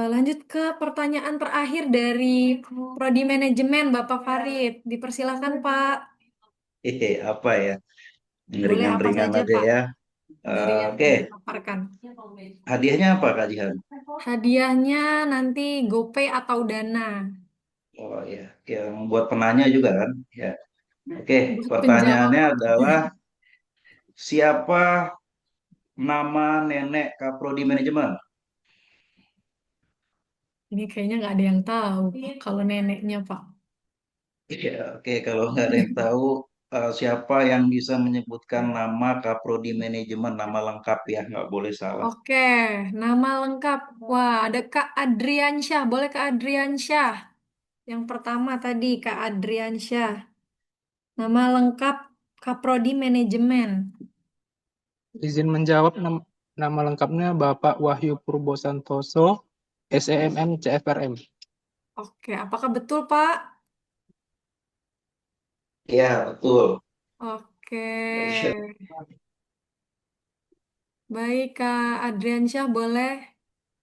Lanjut ke pertanyaan terakhir dari Prodi Manajemen Bapak Farid. Dipersilakan Pak. Apa ya? Yang Boleh apa ringan-ringan saja aja Pak ya. dari yang Oke, dipaparkan. hadiahnya apa Kak Jihan? Hadiahnya nanti GoPay atau Dana. Oh ya, yang buat penanya juga kan? Ya. Oke, Buat penjawab. pertanyaannya adalah siapa nama nenek Kaprodi Manajemen? Ini kayaknya nggak ada yang tahu kalau neneknya Pak. Ya, oke, kalau nggak ada yang tahu, siapa yang bisa menyebutkan nama Kaprodi Manajemen, nama lengkap ya, nggak boleh salah. Oke, nama lengkap. Wah, ada Kak Adriansyah. Boleh Kak Adriansyah. Yang pertama tadi Kak Adriansyah. Nama lengkap Kaprodi Manajemen. Izin menjawab nama lengkapnya Bapak Wahyu Purbo Santoso, SEMM CFRM. Oke, apakah betul Pak? Ya, betul. Oke, Iya. baik Kak Adriansyah boleh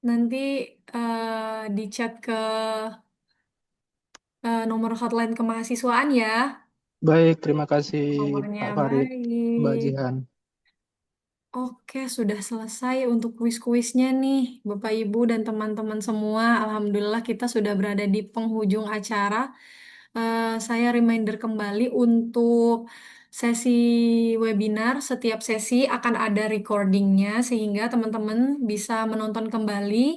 nanti di chat ke nomor hotline kemahasiswaan ya. Baik, terima kasih Nomornya Pak Farid, Mbak baik. Jihan. Oke, sudah selesai untuk kuis-kuisnya nih, Bapak Ibu dan teman-teman semua. Alhamdulillah kita sudah berada di penghujung acara. Saya reminder kembali untuk sesi webinar, setiap sesi akan ada recordingnya sehingga teman-teman bisa menonton kembali.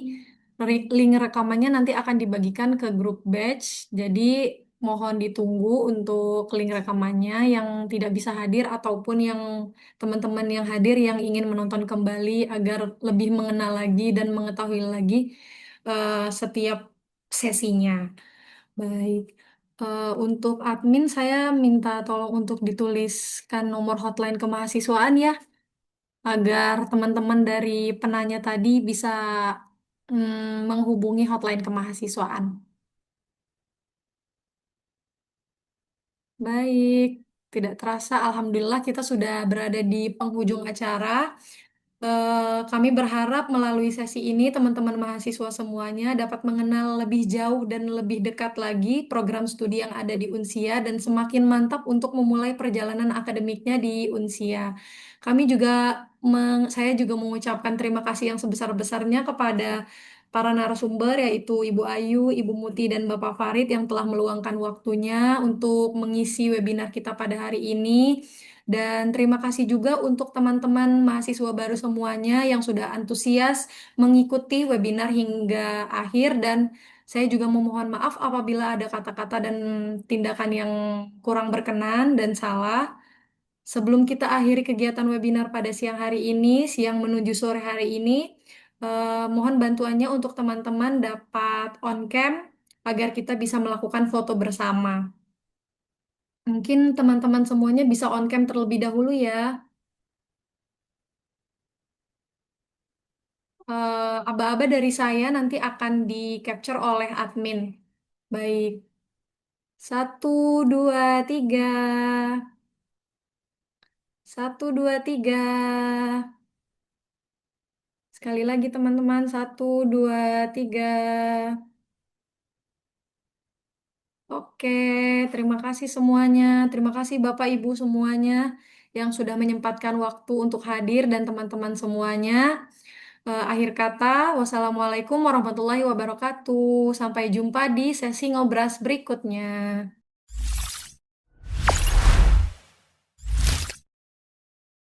Link rekamannya nanti akan dibagikan ke grup batch. Jadi mohon ditunggu untuk link rekamannya yang tidak bisa hadir ataupun yang teman-teman yang hadir yang ingin menonton kembali agar lebih mengenal lagi dan mengetahui lagi setiap sesinya. Baik. Untuk admin, saya minta tolong untuk dituliskan nomor hotline kemahasiswaan ya, agar teman-teman dari penanya tadi bisa menghubungi hotline kemahasiswaan. Baik, tidak terasa, Alhamdulillah kita sudah berada di penghujung acara. Kami berharap melalui sesi ini teman-teman mahasiswa semuanya dapat mengenal lebih jauh dan lebih dekat lagi program studi yang ada di Unsia dan semakin mantap untuk memulai perjalanan akademiknya di Unsia. Kami juga, saya juga mengucapkan terima kasih yang sebesar-besarnya kepada para narasumber yaitu Ibu Ayu, Ibu Muti, dan Bapak Farid yang telah meluangkan waktunya untuk mengisi webinar kita pada hari ini. Dan terima kasih juga untuk teman-teman mahasiswa baru semuanya yang sudah antusias mengikuti webinar hingga akhir dan saya juga memohon maaf apabila ada kata-kata dan tindakan yang kurang berkenan dan salah. Sebelum kita akhiri kegiatan webinar pada siang hari ini, siang menuju sore hari ini, mohon bantuannya untuk teman-teman dapat on cam agar kita bisa melakukan foto bersama. Mungkin teman-teman semuanya bisa on cam terlebih dahulu ya. Aba-aba dari saya nanti akan di capture oleh admin. Baik, satu, dua, tiga. Satu, dua, tiga. Sekali lagi teman-teman, satu, dua, tiga. Oke, terima kasih semuanya. Terima kasih Bapak Ibu semuanya yang sudah menyempatkan waktu untuk hadir dan teman-teman semuanya. Akhir kata, wassalamualaikum warahmatullahi wabarakatuh. Sampai jumpa di sesi ngobras berikutnya.